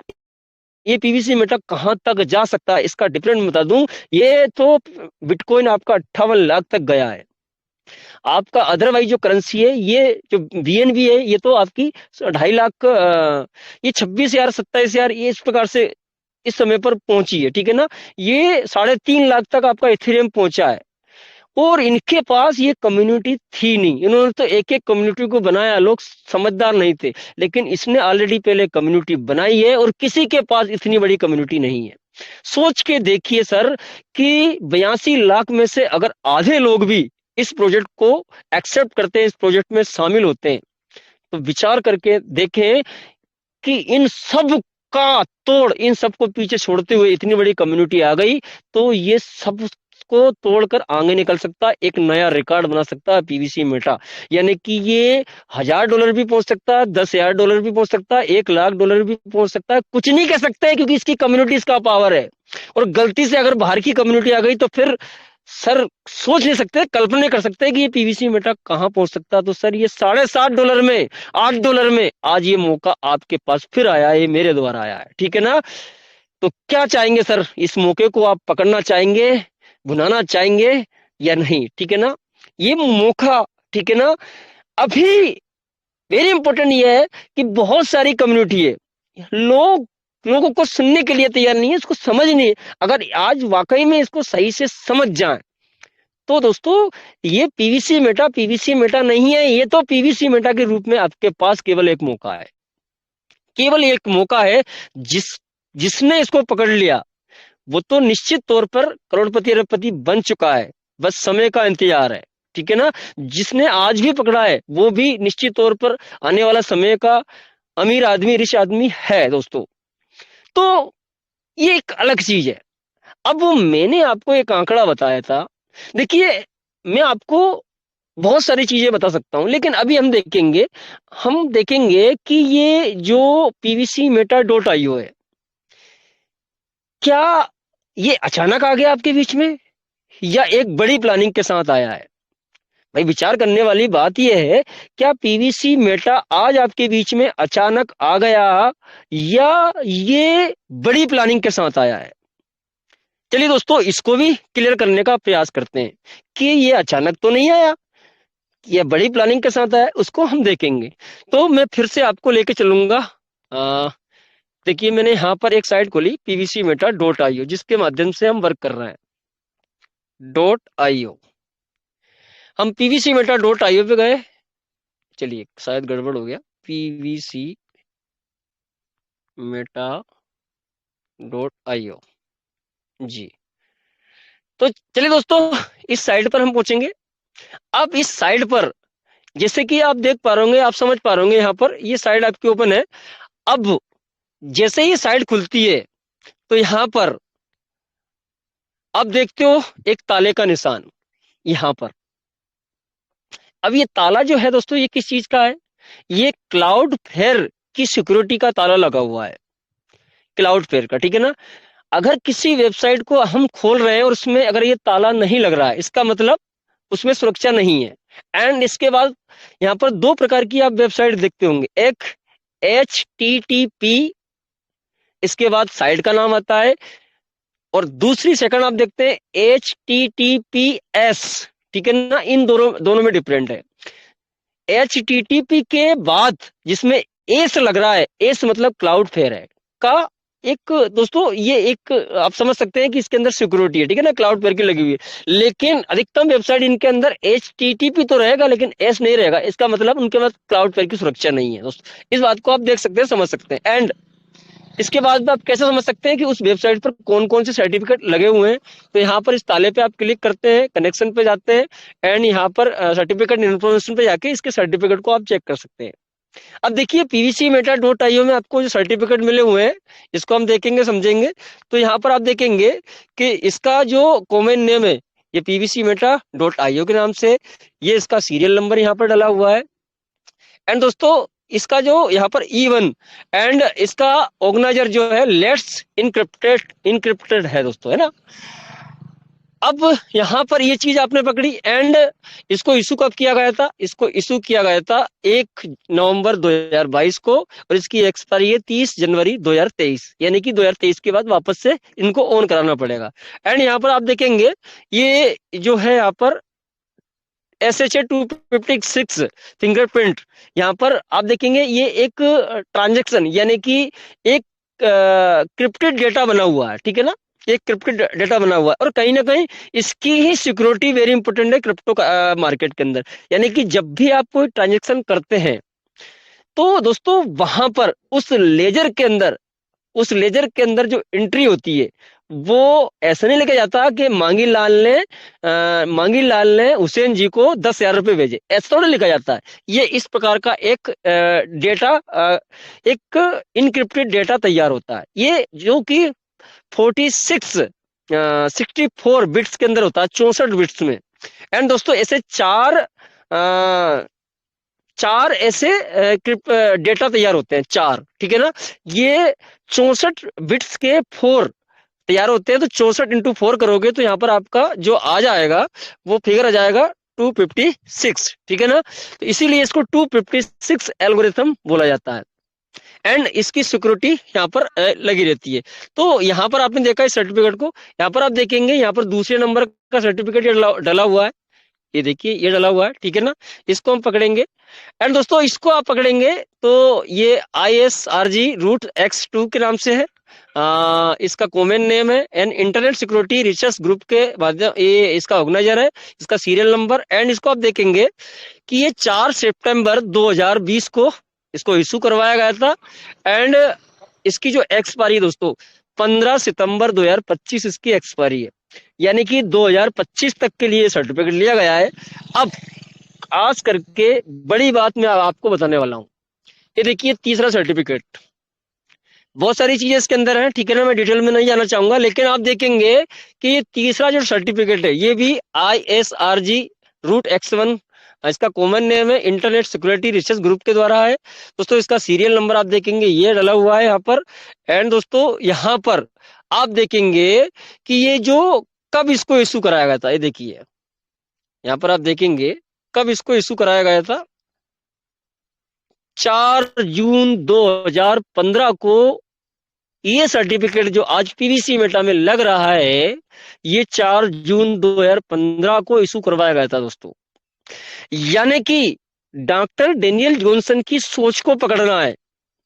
ये पीवीसी मेटा कहां तक जा सकता है, इसका डिफरेंट बता दूं। ये तो बिटकॉइन आपका 58 लाख तक गया है। आपका अदरवाइज जो करेंसी है, ये जो बीएनबी है, ये तो आपकी 2.5 लाख ये 26,000 27,000 ये इस प्रकार से इस समय पर पहुंची है, ठीक है ना। ये 3.5 लाख तक आपका इथेरियम पहुंचा है, और इनके पास ये कम्युनिटी थी नहीं। इन्होंने तो एक एक कम्युनिटी को बनाया, लोग समझदार नहीं थे, लेकिन इसने ऑलरेडी पहले कम्युनिटी बनाई है और किसी के पास इतनी बड़ी कम्युनिटी नहीं है। सोच के देखिए सर कि 82 लाख में से अगर आधे लोग भी इस प्रोजेक्ट को एक्सेप्ट करते हैं, इस प्रोजेक्ट में शामिल होते हैं, तो विचार करके देखें कि इन सब का तोड़, इन सबको पीछे छोड़ते हुए इतनी बड़ी कम्युनिटी आ गई, तो ये सब को तोड़कर आगे निकल सकता है, एक नया रिकॉर्ड बना सकता है पीवीसी मेटा। यानी कि ये $1000 भी पहुंच सकता है, $10,000 भी पहुंच सकता है, $1,00,000 भी पहुंच सकता है, कुछ नहीं कह सकते क्योंकि इसकी कम्युनिटी, इसका पावर है। और गलती से अगर बाहर की कम्युनिटी आ गई तो फिर सर सोच नहीं सकते, कल्पना नहीं कर सकते कि ये पीवीसी मेटा कहां पहुंच सकता है। तो सर ये $7.5 में, $8 में आज ये मौका आपके पास फिर आया है, मेरे द्वारा आया है, ठीक है ना। तो क्या चाहेंगे सर, इस मौके को आप पकड़ना चाहेंगे, भुनाना चाहेंगे या नहीं, ठीक है ना। ये मौका, ठीक है ना। अभी वेरी इंपॉर्टेंट ये है कि बहुत सारी कम्युनिटी है, लोगों को सुनने के लिए तैयार नहीं है, इसको समझ नहीं है। अगर आज वाकई में इसको सही से समझ जाए तो दोस्तों ये पीवीसी मेटा नहीं है, ये तो पीवीसी मेटा के रूप में आपके पास केवल एक मौका है, केवल एक मौका है। जिसने इसको पकड़ लिया वो तो निश्चित तौर पर करोड़पति अरबपति बन चुका है, बस समय का इंतजार है, ठीक है ना। जिसने आज भी पकड़ा है वो भी निश्चित तौर पर आने वाला समय का अमीर आदमी, रिच आदमी है दोस्तों। तो ये एक अलग चीज है। अब मैंने आपको एक आंकड़ा बताया था, देखिए मैं आपको बहुत सारी चीजें बता सकता हूं, लेकिन अभी हम देखेंगे कि ये जो पीवीसी मेटा डॉट आईओ है, क्या ये अचानक आ गया आपके बीच में या एक बड़ी प्लानिंग के साथ आया है। भाई विचार करने वाली बात यह है, क्या पीवीसी मेटा आज आपके बीच में अचानक आ गया या ये बड़ी प्लानिंग के साथ आया है। चलिए दोस्तों इसको भी क्लियर करने का प्रयास करते हैं कि ये अचानक तो नहीं आया, ये बड़ी प्लानिंग के साथ आया, उसको हम देखेंगे। तो मैं फिर से आपको लेके चलूंगा। देखिए मैंने यहाँ पर एक साइट खोली पीवीसी मेटा डॉट आईओ, जिसके माध्यम से हम वर्क कर रहे हैं, डॉट आईओ। हम पीवीसी मेटा डॉट आईओ पे गए, चलिए शायद गड़बड़ हो गया, पीवीसी मेटा डॉट आईओ जी। तो चलिए दोस्तों इस साइट पर हम पहुंचेंगे। अब इस साइट पर जैसे कि आप देख पा रहे होंगे, आप समझ पा रहे होंगे, यहाँ पर ये साइट आपकी ओपन है। अब जैसे ही साइट खुलती है तो यहाँ पर आप देखते हो एक ताले का निशान यहाँ पर। अब ये ताला जो है दोस्तों ये किस चीज का है, ये क्लाउड फेयर की सिक्योरिटी का ताला लगा हुआ है, क्लाउड फेयर का, ठीक है ना। अगर किसी वेबसाइट को हम खोल रहे हैं और उसमें अगर ये ताला नहीं लग रहा है, इसका मतलब उसमें सुरक्षा नहीं है। एंड इसके बाद यहाँ पर दो प्रकार की आप वेबसाइट देखते होंगे, एक HTTP, इसके बाद साइट का नाम आता है, और दूसरी सेकंड आप देखते हैं HTTPS, ठीक है ना। इन दोनों में डिफरेंट है। HTTP के बाद जिसमें एस लग रहा है, एस मतलब क्लाउड फेयर है का एक दोस्तों, ये एक आप समझ सकते हैं कि इसके अंदर सिक्योरिटी है, ठीक है ना, क्लाउड फेयर की लगी हुई है। लेकिन अधिकतम वेबसाइट इनके अंदर HTTP तो रहेगा लेकिन एस नहीं रहेगा, इसका मतलब उनके पास क्लाउड फेयर की सुरक्षा नहीं है दोस्तों। इस बात को आप देख सकते हैं, समझ सकते हैं। एंड इसके बाद आप कैसे समझ सकते हैं कि उस वेबसाइट पर कौन कौन से सर्टिफिकेट लगे हुए हैं। तो यहाँ पर इस ताले पे आप क्लिक करते हैं, कनेक्शन पे जाते हैं, एंड यहाँ पर सर्टिफिकेट इन्फॉर्मेशन पे जाके इसके सर्टिफिकेट को आप चेक कर सकते हैं। अब देखिए पीवीसी मेटा डॉट आईओ में आपको जो सर्टिफिकेट मिले हुए हैं इसको हम देखेंगे, समझेंगे। तो यहाँ पर आप देखेंगे कि इसका जो कॉमन नेम है ये पीवीसी मेटा डॉट आईओ के नाम से, ये इसका सीरियल नंबर यहाँ पर डला हुआ है। एंड दोस्तों इसका जो यहाँ पर E1 एंड इसका ऑर्गेनाइजर जो है लेट्स इनक्रिप्टेड है दोस्तों, है ना। अब यहाँ पर ये चीज आपने पकड़ी। एंड इसको इशू कब किया गया था, इसको इशू किया गया था 1 नवंबर 2022 को, और इसकी एक्सपायरी है 30 जनवरी 2023, यानी कि 2023 के बाद वापस से इनको ऑन कराना पड़ेगा। एंड यहाँ पर आप देखेंगे ये जो है यहाँ पर SHA-256 फिंगरप्रिंट, यहाँ पर आप देखेंगे ये एक ट्रांजेक्शन यानी कि एक क्रिप्टेड डेटा बना हुआ है, ठीक है ना, एक क्रिप्टेड डेटा बना हुआ है, और कहीं ना कहीं इसकी ही सिक्योरिटी वेरी इंपॉर्टेंट है क्रिप्टो मार्केट के अंदर। यानी कि जब भी आप कोई ट्रांजेक्शन करते हैं तो दोस्तों वहां पर उस लेजर के अंदर जो एंट्री होती है वो ऐसा नहीं लेके जाता कि मांगी लाल ने हुसैन जी को 10,000 रुपए भेजे, ऐसा थोड़ा लिखा जाता है। ये इस प्रकार का एक डेटा, एक इनक्रिप्टेड डेटा तैयार होता है, ये जो कि 64 बिट्स के अंदर होता है, 64 बिट्स में। एंड दोस्तों ऐसे चार ऐसे डेटा तैयार होते हैं, चार, ठीक है ना। ये 64 बिट्स के 4 तैयार होते हैं, तो 64 इंटू 4 करोगे तो यहाँ पर आपका जो आ जाएगा वो फिगर आ जाएगा 256, ठीक है ना। तो इसीलिए इसको 256 एल्गोरिथम बोला जाता है, एंड इसकी सिक्योरिटी यहाँ पर लगी रहती है। तो यहाँ पर आपने देखा इस सर्टिफिकेट को, यहाँ पर आप देखेंगे यहाँ पर दूसरे नंबर का सर्टिफिकेट डला हुआ है, ये देखिए ये डला हुआ है, ठीक है ना। इसको हम पकड़ेंगे, एंड दोस्तों इसको आप पकड़ेंगे तो ये ISRG रूट X2 के नाम से है। इसका कॉमन नेम है an internet security research group के माध्यम, ये इसका ऑर्गेनाइजर है, इसका सीरियल नंबर, एंड इसको आप देखेंगे कि ये 4 सितंबर 2020 को इसको इशू करवाया गया था, एंड इसकी जो एक्सपायरी दोस्तों 15 सितंबर 2025 इसकी एक्सपायरी है, यानी कि 2025 तक के लिए सर्टिफिकेट लिया गया है। अब खास करके बड़ी बात मैं आपको बताने वाला हूं, ये देखिए तीसरा सर्टिफिकेट, बहुत सारी चीजें इसके अंदर हैं, ठीक है ना, मैं डिटेल में नहीं जाना चाहूंगा, लेकिन आप देखेंगे कि ये तीसरा जो सर्टिफिकेट है ये भी ISRG रूट X1, इसका कॉमन नेम है इंटरनेट सिक्योरिटी रिसर्च ग्रुप के द्वारा है। दोस्तों इसका सीरियल नंबर आप देखेंगे ये डला हुआ है यहाँ पर, एंड दोस्तों यहाँ पर आप देखेंगे कि ये जो कब इसको इशू कराया गया था, ये देखिए यहाँ पर आप देखेंगे कब इसको इशू कराया गया था, 4 जून 2015 को ये सर्टिफिकेट जो आज पीवीसी मेटा में लग रहा है ये 4 जून 2015 को इशू करवाया गया था दोस्तों। यानी कि डॉक्टर डेनियल जॉनसन की सोच को पकड़ना है,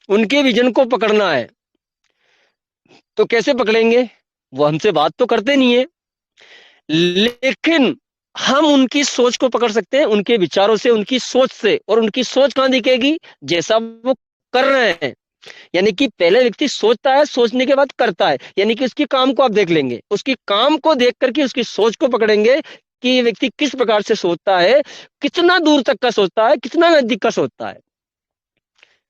उनके विजन को पकड़ना है, तो कैसे पकड़ेंगे, वो हमसे बात तो करते नहीं है, लेकिन हम उनकी सोच को पकड़ सकते हैं, उनके विचारों से, उनकी सोच से। और उनकी सोच कहां दिखेगी, जैसा वो कर रहे हैं। यानी कि पहले व्यक्ति सोचता है, सोचने के बाद करता है, यानी कि उसके काम को आप देख लेंगे, उसकी काम को देख करके उसकी सोच को पकड़ेंगे कि ये व्यक्ति किस प्रकार से सोचता है, कितना दूर तक का सोचता है, कितना नजदीक का सोचता है,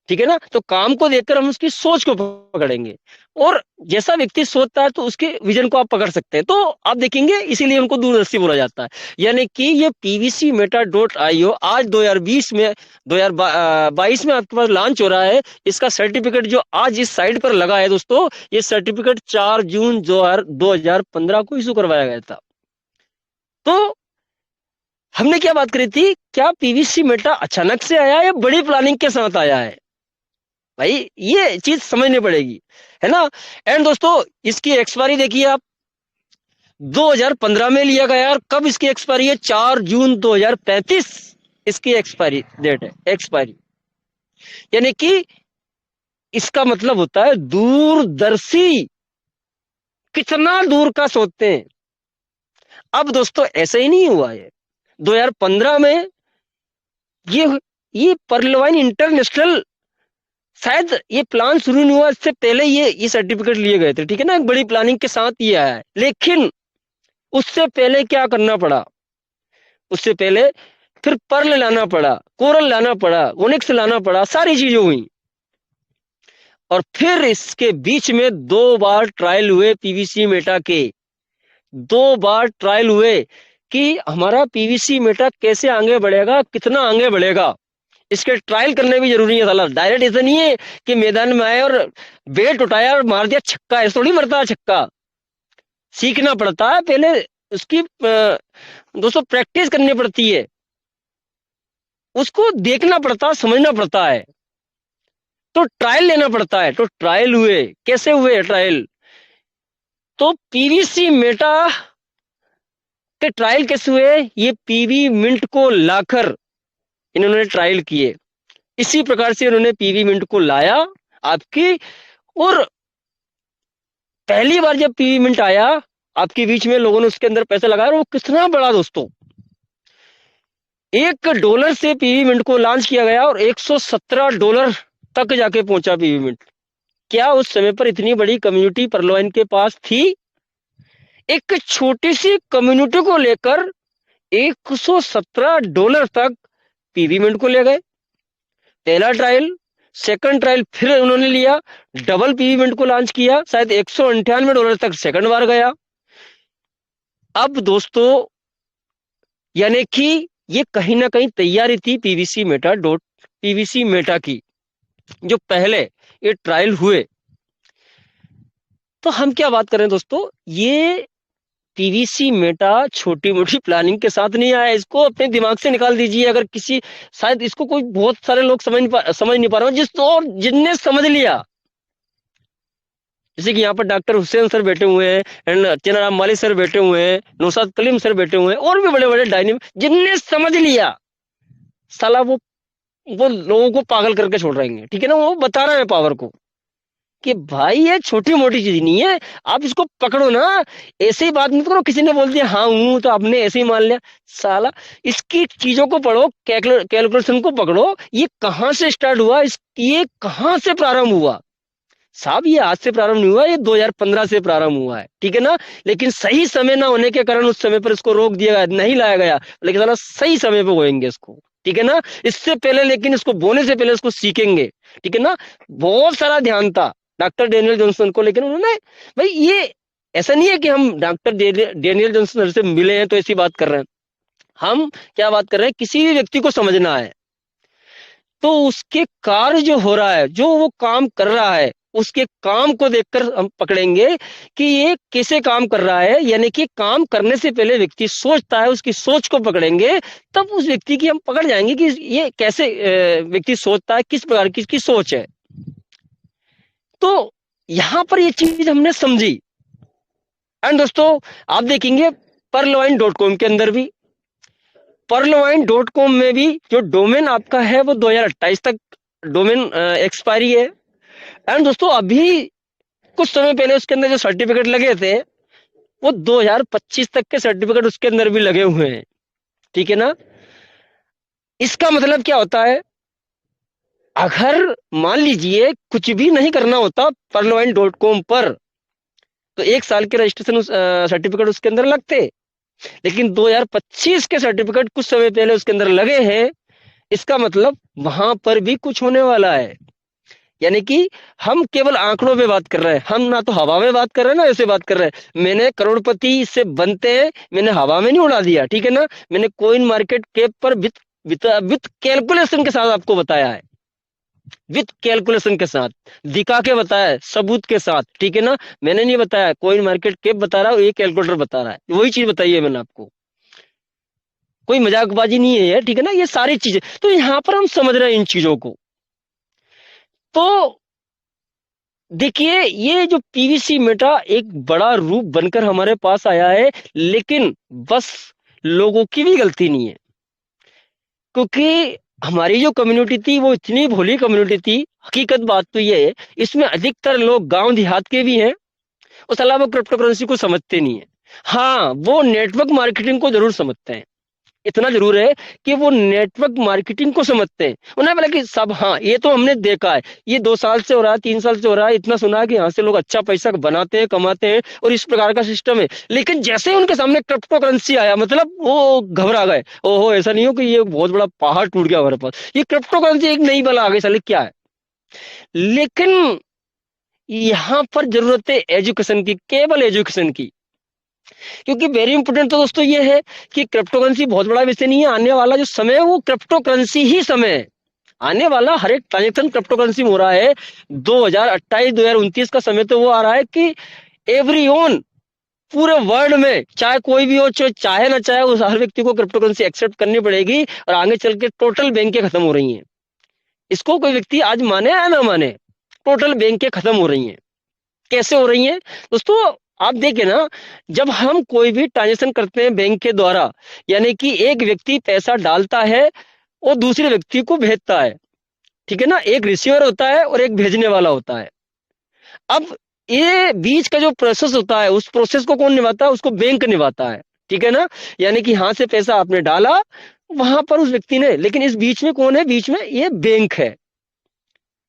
ठीक है ना। तो काम को देखकर हम उसकी सोच को पकड़ेंगे, और जैसा व्यक्ति सोचता है तो उसके विजन को आप पकड़ सकते हैं, तो आप देखेंगे, इसीलिए उनको दूरदर्शी बोला जाता है। यानी कि ये pvcmeta.io आज 2022 में आपके पास लॉन्च हो रहा है। इसका सर्टिफिकेट जो आज इस साइट पर लगा है दोस्तों, ये सर्टिफिकेट 4 जून 2015 को इशू करवाया गया था। तो हमने क्या बात करी थी, क्या पीवीसी मेटा अचानक से आया या बड़ी प्लानिंग के साथ आया है, भाई ये चीज समझनी पड़ेगी, है ना। एंड दोस्तों इसकी एक्सपायरी देखिए आप, 2015 में लिया गया, और कब इसकी एक्सपायरी है, 4 जून 2035 इसकी एक्सपायरी डेट है, एक्सपायरी। यानी कि इसका मतलब होता है दूरदर्शी, कितना दूर का सोचते हैं। अब दोस्तों ऐसा ही नहीं हुआ है, 2015 में ये पर्लवाइन इंटरनेशनल, शायद ये प्लान शुरू नहीं हुआ, इससे पहले ये सर्टिफिकेट लिए गए थे, ठीक है ना, एक बड़ी प्लानिंग के साथ ये आया है। लेकिन उससे पहले क्या करना पड़ा, उससे पहले फिर पर्ल लाना पड़ा, कोरल लाना पड़ा, ओनिक्स लाना पड़ा, सारी चीजें हुई, और फिर इसके बीच में 2 बार ट्रायल हुए पीवीसी मेटा के, 2 बार ट्रायल हुए कि हमारा पीवीसी मेटा कैसे आगे बढ़ेगा, कितना आगे बढ़ेगा, इसके ट्रायल करने भी जरूरी है। साला डायरेक्ट ऐसा नहीं है कि मैदान में आए और बैट उठाया और मार दिया छक्का, ऐसा थोड़ी मरता है छक्का, सीखना पड़ता है पहले, उसकी दोस्तों प्रैक्टिस करनी पड़ती है, उसको देखना पड़ता है, समझना पड़ता है, तो ट्रायल लेना पड़ता है। तो ट्रायल हुए, कैसे हुए ट्रायल, तो पीवीसी मेटा के ट्रायल कैसे हुए, ये पीवी मिंट को लाकर इन्होंने ट्रायल किए। इसी प्रकार से उन्होंने पीवी मिंट को लाया आपकी, और पहली बार जब पीवी मिंट आया आपके बीच में, लोगों ने उसके अंदर पैसा लगाया, और वो कितना बड़ा दोस्तों, $1 से पीवी मिंट को लॉन्च किया गया और $117 तक जाके पहुंचा पीवी मिंट। क्या उस समय पर इतनी बड़ी कम्युनिटी परलोइन के पास थी? एक छोटी सी कम्युनिटी को लेकर $117 तक पीवी मिंट को ले गए। पहला ट्रायल, सेकंड ट्रायल फिर उन्होंने लिया, डबल पीवी मिंट को लॉन्च किया, शायद $198 तक सेकंड बार गया। अब दोस्तों यानी कि ये कहीं ना कहीं तैयारी थी पीवीसी मेटा की, जो पहले ये ट्रायल हुए। तो हम क्या बात कर रहे हैं दोस्तों, ये पीवीसी मेटा छोटी मोटी प्लानिंग के साथ नहीं आया, इसको अपने दिमाग से निकाल दीजिए। अगर किसी, शायद इसको कोई बहुत सारे लोग समझ नहीं पा रहे हो, और जिनने समझ लिया, जैसे कि यहाँ पर डॉक्टर हुसैन सर बैठे हुए हैं, एंड चेनाराम माली सर बैठे हुए हैं, नौशाद कलीम सर बैठे हुए हैं, और भी बड़े बड़े डायनेमिक, जिनने समझ लिया, साला वो लोगों को पागल करके छोड़ रहेंगे। ठीक है ना, वो बता रहे हैं पावर को कि भाई ये छोटी मोटी चीज नहीं है, आप इसको पकड़ो ना। ऐसे ही बात नहीं करो, किसी ने बोल दिया हाँ हूं तो आपने ऐसे ही मान लिया। साला इसकी चीजों को पढ़ो, कैलकुलेशन को पकड़ो, ये कहां से स्टार्ट हुआ, ये कहां से प्रारंभ हुआ। साहब ये आज से प्रारंभ नहीं हुआ, ये 2015 से प्रारंभ हुआ है। ठीक है ना, लेकिन सही समय ना होने के कारण उस समय पर इसको रोक दिया गया, नहीं लाया गया, लेकिन साला सही समय पे बोएंगे इसको। ठीक है ना, इससे पहले, लेकिन इसको बोने से पहले इसको सीखेंगे। ठीक है ना, बहुत सारा ध्यान था डॉक्टर डेनियल जॉनसन को, लेकिन उन्होंने, भाई ये ऐसा नहीं है कि हम डॉक्टर डेनियल जॉनसन से मिले हैं तो ऐसी बात कर रहे हैं। हम क्या बात कर रहे हैं, किसी भी व्यक्ति को समझना है तो उसके कार्य जो हो रहा है, जो वो काम कर रहा है, उसके काम को देखकर हम पकड़ेंगे कि ये कैसे काम कर रहा है। यानी कि काम करने से पहले व्यक्ति सोचता है, उसकी सोच को पकड़ेंगे, तब उस व्यक्ति की हम पकड़ जाएंगे कि ये कैसे व्यक्ति सोचता है, किस प्रकार की इसकी सोच है। तो यहां पर ये चीज हमने समझी। एंड दोस्तों आप देखेंगे perloin.com के अंदर भी, perloin.com में भी जो डोमेन आपका है वो 2028 तक डोमेन एक्सपायरी है। एंड दोस्तों अभी कुछ समय पहले उसके अंदर जो सर्टिफिकेट लगे थे वो 2025 तक के सर्टिफिकेट उसके अंदर भी लगे हुए हैं। ठीक है ना, इसका मतलब क्या होता है, अगर मान लीजिए कुछ भी नहीं करना होता perloin.com पर, तो 1 साल के रजिस्ट्रेशन सर्टिफिकेट उसके अंदर लगते, लेकिन 2025 के सर्टिफिकेट कुछ समय पहले उसके अंदर लगे हैं। इसका मतलब वहां पर भी कुछ होने वाला है। यानी कि हम केवल आंकड़ों पे बात कर रहे हैं, हम ना तो हवा में बात कर रहे हैं ना ऐसे बात कर रहे हैं। मैंने करोड़पति इससे बनते हैं, मैंने हवा में नहीं उड़ा दिया। ठीक है ना, मैंने कॉइन मार्केट कैप पर विथ कैलकुलेशन के साथ आपको बताया है, विथ कैलकुलेशन के साथ दिखा के बताया है, सबूत के साथ। ठीक है ना, मैंने नहीं बताया कॉइन मार्केट कैप बता रहा हूँ, ये कैलकुलेटर बता रहा है, वही चीज बताई है मैंने आपको, कोई मजाकबाजी नहीं है। ठीक है ना, ये सारी चीजें तो यहाँ पर हम समझ रहे हैं इन चीजों को। तो देखिए ये जो पीवीसी मेटा एक बड़ा रूप बनकर हमारे पास आया है, लेकिन बस लोगों की भी गलती नहीं है, क्योंकि हमारी जो कम्युनिटी थी वो इतनी भोली कम्युनिटी थी। हकीकत बात तो ये है, इसमें अधिकतर लोग गांव देहात के भी हैं, उस अलावा क्रिप्टो करेंसी को समझते नहीं है। हाँ, वो नेटवर्क मार्केटिंग को जरूर समझते हैं, इतना जरूर है कि वो नेटवर्क मार्केटिंग को समझते हैं। उन्हें बोला कि सब, हाँ ये तो हमने देखा है, ये 2 साल से हो रहा है, 3 साल से हो रहा है, इतना सुना है कि यहाँ से लोग अच्छा पैसा बनाते हैं, कमाते हैं, और इस प्रकार का सिस्टम है। लेकिन जैसे ही उनके सामने क्रिप्टो करेंसी आया, मतलब वो घबरा गए। ओहो, ऐसा नहीं हो कि ये बहुत बड़ा पहाड़ टूट गया हमारे पास, ये क्रिप्टो करेंसी एक नई बला आ गई, साले क्या है। लेकिन यहाँ पर जरूरत है एजुकेशन की, केवल एजुकेशन की। क्योंकि वेरी इंपोर्टेंट तो दोस्तों ये है कि क्रिप्टो करेंसी बहुत बड़ा विषय नहीं है, आने वाला जो समय है वो क्रिप्टो करेंसी ही समय है। आने वाला हर एक ट्रांजेक्शन क्रिप्टो करेंसी में हो रहा है। 2028 2029 का समय तो वो आ रहा है कि एवरीवन, पूरे वर्ल्ड में चाहे कोई भी हो, चाहे ना चाहे, उस हर व्यक्ति को क्रिप्टो करेंसी एक्सेप्ट करनी पड़ेगी। और आगे चल के टोटल बैंकें खत्म हो रही हैं, इसको कोई व्यक्ति आज माने या ना माने, टोटल बैंकें खत्म हो रही हैं। कैसे हो रही हैं दोस्तों, आप देखिए ना, जब हम कोई भी ट्रांजेक्शन करते हैं बैंक के द्वारा, यानी कि एक व्यक्ति पैसा डालता है और दूसरे व्यक्ति को भेजता है। ठीक है ना, एक रिसीवर होता है और एक भेजने वाला होता है। अब ये बीच का जो प्रोसेस होता है, उस प्रोसेस को कौन निभाता है? उसको बैंक निभाता है, ठीक है ना। यानी कि यहां से पैसा आपने डाला वहां पर उस व्यक्ति ने, लेकिन इस बीच में कौन है? बीच में ये बैंक है,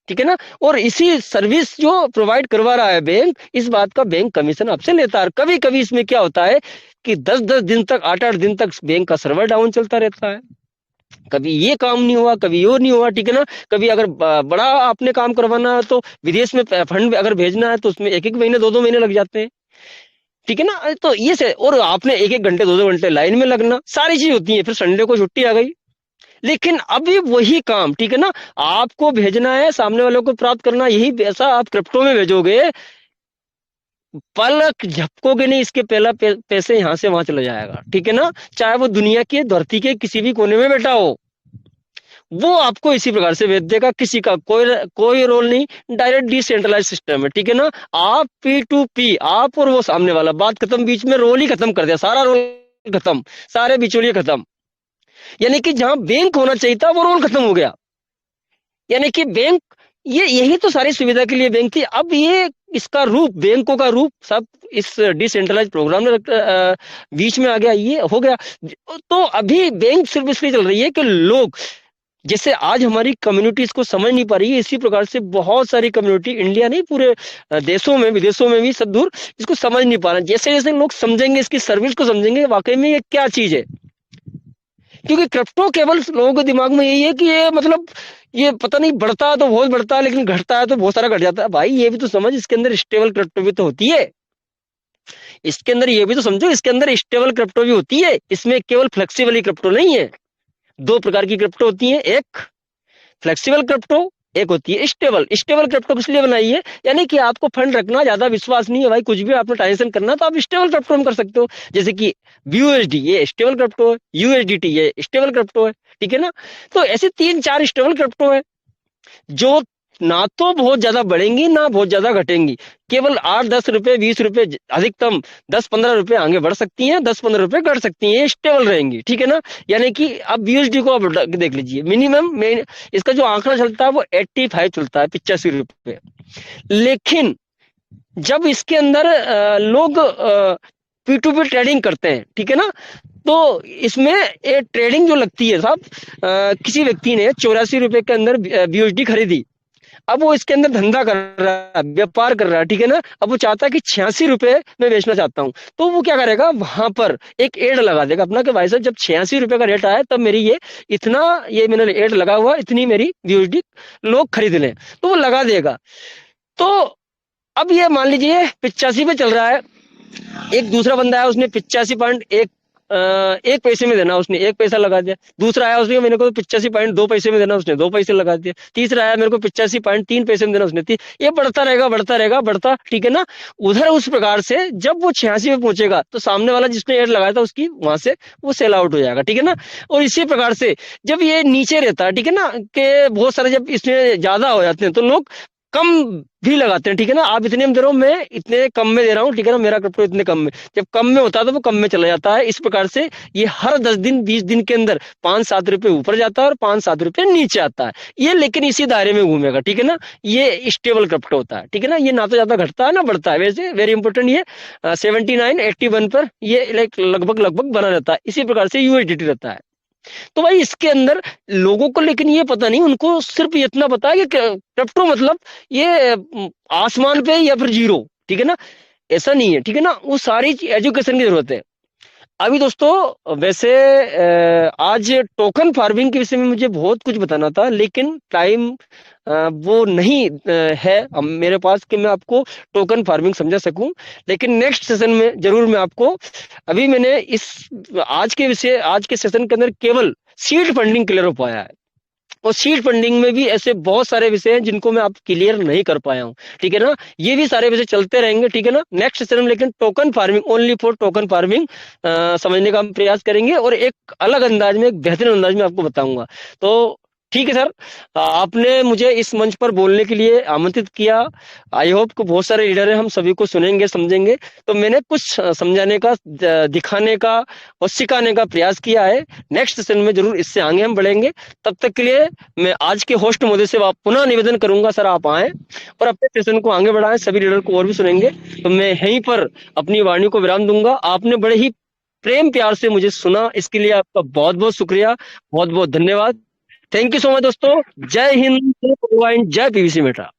ठीक है ना। और इसी सर्विस जो प्रोवाइड करवा रहा है बैंक, इस बात का बैंक कमीशन आपसे लेता है। कभी कभी इसमें क्या होता है कि 10-10 दिन तक, 8-8 दिन तक बैंक का सर्वर डाउन चलता रहता है। कभी ये काम नहीं हुआ, कभी वो नहीं हुआ, ठीक है ना। कभी अगर बड़ा आपने काम करवाना है तो विदेश में फंड अगर भेजना है तो उसमें 1-1 महीने, 2-2 महीने लग जाते हैं, ठीक है ना। तो ये से, और आपने 1-1 घंटे, 2-2 घंटे लाइन में लगना, सारी चीज होती है। फिर संडे को छुट्टी आ गई, लेकिन अभी वही काम, ठीक है ना, आपको भेजना है, सामने वालों को प्राप्त करना, यही पैसा आप क्रिप्टो में भेजोगे, पलक झपकोगे नहीं, इसके पहला पैसे यहां से वहां चला जाएगा, ठीक है ना। चाहे वो दुनिया की धरती के किसी भी कोने में बैठा हो, वो आपको इसी प्रकार से भेज देगा। किसी का कोई कोई रोल नहीं, डायरेक्ट डिसेंट्रलाइज सिस्टम है, ठीक है ना। आप P2P, आप और वो सामने वाला, बात खत्म, बीच में रोल ही खत्म कर दिया, सारा रोल खत्म, सारे बिचौलिए खत्म। यानी कि जहां बैंक होना चाहिए था वो रोल खत्म हो गया। यानी कि बैंक, ये यही तो सारी सुविधा के लिए बैंक थी। अब ये इसका रूप, बैंकों का रूप सब इस डिसेंट्रलाइज प्रोग्राम में बीच में आ गया, ये हो गया। तो अभी बैंक सिर्फ इसलिए चल रही है कि लोग, जैसे आज हमारी कम्युनिटी इसको समझ नहीं पा रही है, इसी प्रकार से बहुत सारी कम्युनिटी, इंडिया नहीं पूरे देशों में, विदेशों में भी सब दूर, इसको समझ नहीं पा रहे। जैसे जैसे लोग समझेंगे, इसकी सर्विस को समझेंगे, वाकई में ये क्या चीज है। क्योंकि क्रिप्टो केवल लोगों के दिमाग में यही है कि ये मतलब ये पता नहीं, बढ़ता है तो बहुत बढ़ता है, लेकिन घटता है तो बहुत सारा घट जाता है। भाई ये भी तो समझ, इसके अंदर स्टेबल क्रिप्टो भी तो होती है। इसके अंदर ये भी तो समझो, इसके अंदर स्टेबल क्रिप्टो भी होती है। इसमें केवल फ्लेक्सिबल ही क्रिप्टो नहीं है। दो प्रकार की क्रिप्टो होती है, एक फ्लेक्सिबल क्रिप्टो, एक होती है स्टेबल। स्टेबल क्रिप्टो किस लिए बनाई है? यानी कि आपको फंड रखना ज्यादा विश्वास नहीं है भाई, कुछ भी आपने ट्रांजेक्शन करना तो आप स्टेबल क्रिप्टो में कर सकते हो। जैसे कि BUSD, ये स्टेबल क्रिप्टो है, USDT ये स्टेबल क्रिप्टो है, ठीक है ना। तो ऐसे 3-4 स्टेबल क्रिप्टो है जो ना तो बहुत ज्यादा बढ़ेंगी ना बहुत ज्यादा घटेंगी, केवल 8-10 रुपए, 20 रुपए, अधिकतम 10-15 रुपए आगे बढ़ सकती हैं, 10-15 रुपए घट सकती हैं, स्टेबल रहेंगी, ठीक है ना। यानी कि अब BUSD को आप देख लीजिए, मिनिमम इसका जो आंकड़ा चलता है वो 85 चलता है, 85 रुपए। लेकिन जब इसके अंदर लोग P2P ट्रेडिंग करते हैं, ठीक है ना, तो इसमें ये ट्रेडिंग जो लगती है साहब, किसी व्यक्ति ने 84 रुपए के अंदर BUSD खरीदी, अब वो इसके अंदर धंधा कर रहा है, व्यापार कर रहा है, ठीक है ना। अब वो चाहता है कि 86 रुपए में बेचना चाहता हूँ, तो वो क्या करेगा, वहां पर एक एड लगा देगा अपना कि भाई साहब जब 86 रुपए का रेट आया तब मेरी ये इतना, ये मैंने एड लगा हुआ, इतनी मेरी BUSD लोग खरीद लें, तो वो लगा देगा। तो अब ये मान लीजिए 85 पे चल रहा है, एक दूसरा बंदा है, उसने 85.1 1 पैसे में देना, उसने 1 पैसा लगा दिया। दूसरा आया, उसने मेरे को 85.2 पैसे में देना, उसने 2 पैसे लगा दिए। तीसरा आया, मेरे को 85.3 पैसे में देना, उसने ये बढ़ता रहेगा, बढ़ता रहेगा, बढ़ता, ठीक है ना। उधर उस प्रकार से जब वो 86 पे पहुंचेगा तो सामने वाला जिसने एड लगाया था उसकी वहां से वो सेल आउट हो जाएगा, ठीक है ना। और इसी प्रकार से जब ये नीचे रहता है, ठीक है ना, कि बहुत सारे जब इसमें ज्यादा हो जाते हैं तो लोग कम भी लगाते हैं, ठीक है ना। आप इतने में दे रहे हो, मैं इतने कम में दे रहा हूँ, ठीक है ना, मेरा क्रिप्टो इतने कम में, जब कम में होता है तो वो कम में चला जाता है। इस प्रकार से ये हर 10 दिन 20 दिन के अंदर 5-7 रुपए ऊपर जाता है और 5-7 रुपए नीचे आता है, ये लेकिन इसी दायरे में घूमेगा, ठीक है ना। ये स्टेबल क्रिप्टो होता है, ठीक है ना। ये ना तो ज्यादा घटता है ना बढ़ता है। वैसे वेरी इंपॉर्टेंट, ये 79-81 पर ये लगभग लगभग बना रहता है। इसी प्रकार से USDT रहता है। तो भाई इसके अंदर लोगों को लेकिन ये पता नहीं, उनको सिर्फ इतना पता है कि क्रिप्टो मतलब ये आसमान पे या फिर जीरो, ठीक है ना। ऐसा नहीं है, ठीक है ना। वो सारी एजुकेशन की जरूरत है। अभी दोस्तों वैसे आज टोकन फार्मिंग के विषय में मुझे बहुत कुछ बताना था, लेकिन टाइम वो नहीं है अब मेरे पास कि मैं आपको टोकन फार्मिंग समझा सकूं। लेकिन नेक्स्ट सेशन में जरूर मैं आपको, अभी मैंने इस आज के सेशन के अंदर केवल सीड फंडिंग क्लियर हो पाया है, और सीड फंडिंग में भी ऐसे बहुत सारे विषय हैं जिनको मैं आप क्लियर नहीं कर पाया हूँ, ठीक है ना। ये भी सारे विषय चलते रहेंगे, ठीक है ना। नेक्स्ट सेशन में लेकिन token farming, only for token farming समझने का हम प्रयास करेंगे, और एक अलग अंदाज में, एक बेहतरीन अंदाज में आपको बताऊंगा। तो ठीक है सर, आपने मुझे इस मंच पर बोलने के लिए आमंत्रित किया। आई होप को बहुत सारे लीडर हैं, हम सभी को सुनेंगे समझेंगे। तो मैंने कुछ समझाने का, दिखाने का और सिखाने का प्रयास किया है। नेक्स्ट सेशन में जरूर इससे आगे हम बढ़ेंगे। तब तक के लिए मैं आज के होस्ट महोदय से पुनः निवेदन करूंगा, सर आप आए और अपने सेशन को आगे बढ़ाएं, सभी लीडर को और भी सुनेंगे। तो मैं यहीं पर अपनी वाणी को विराम दूंगा। आपने बड़े ही प्रेम प्यार से मुझे सुना, इसके लिए आपका बहुत बहुत शुक्रिया, बहुत बहुत धन्यवाद। थैंक यू सो मच दोस्तों। जय हिंद, जय भगवान, जय पीवीसी मेटा।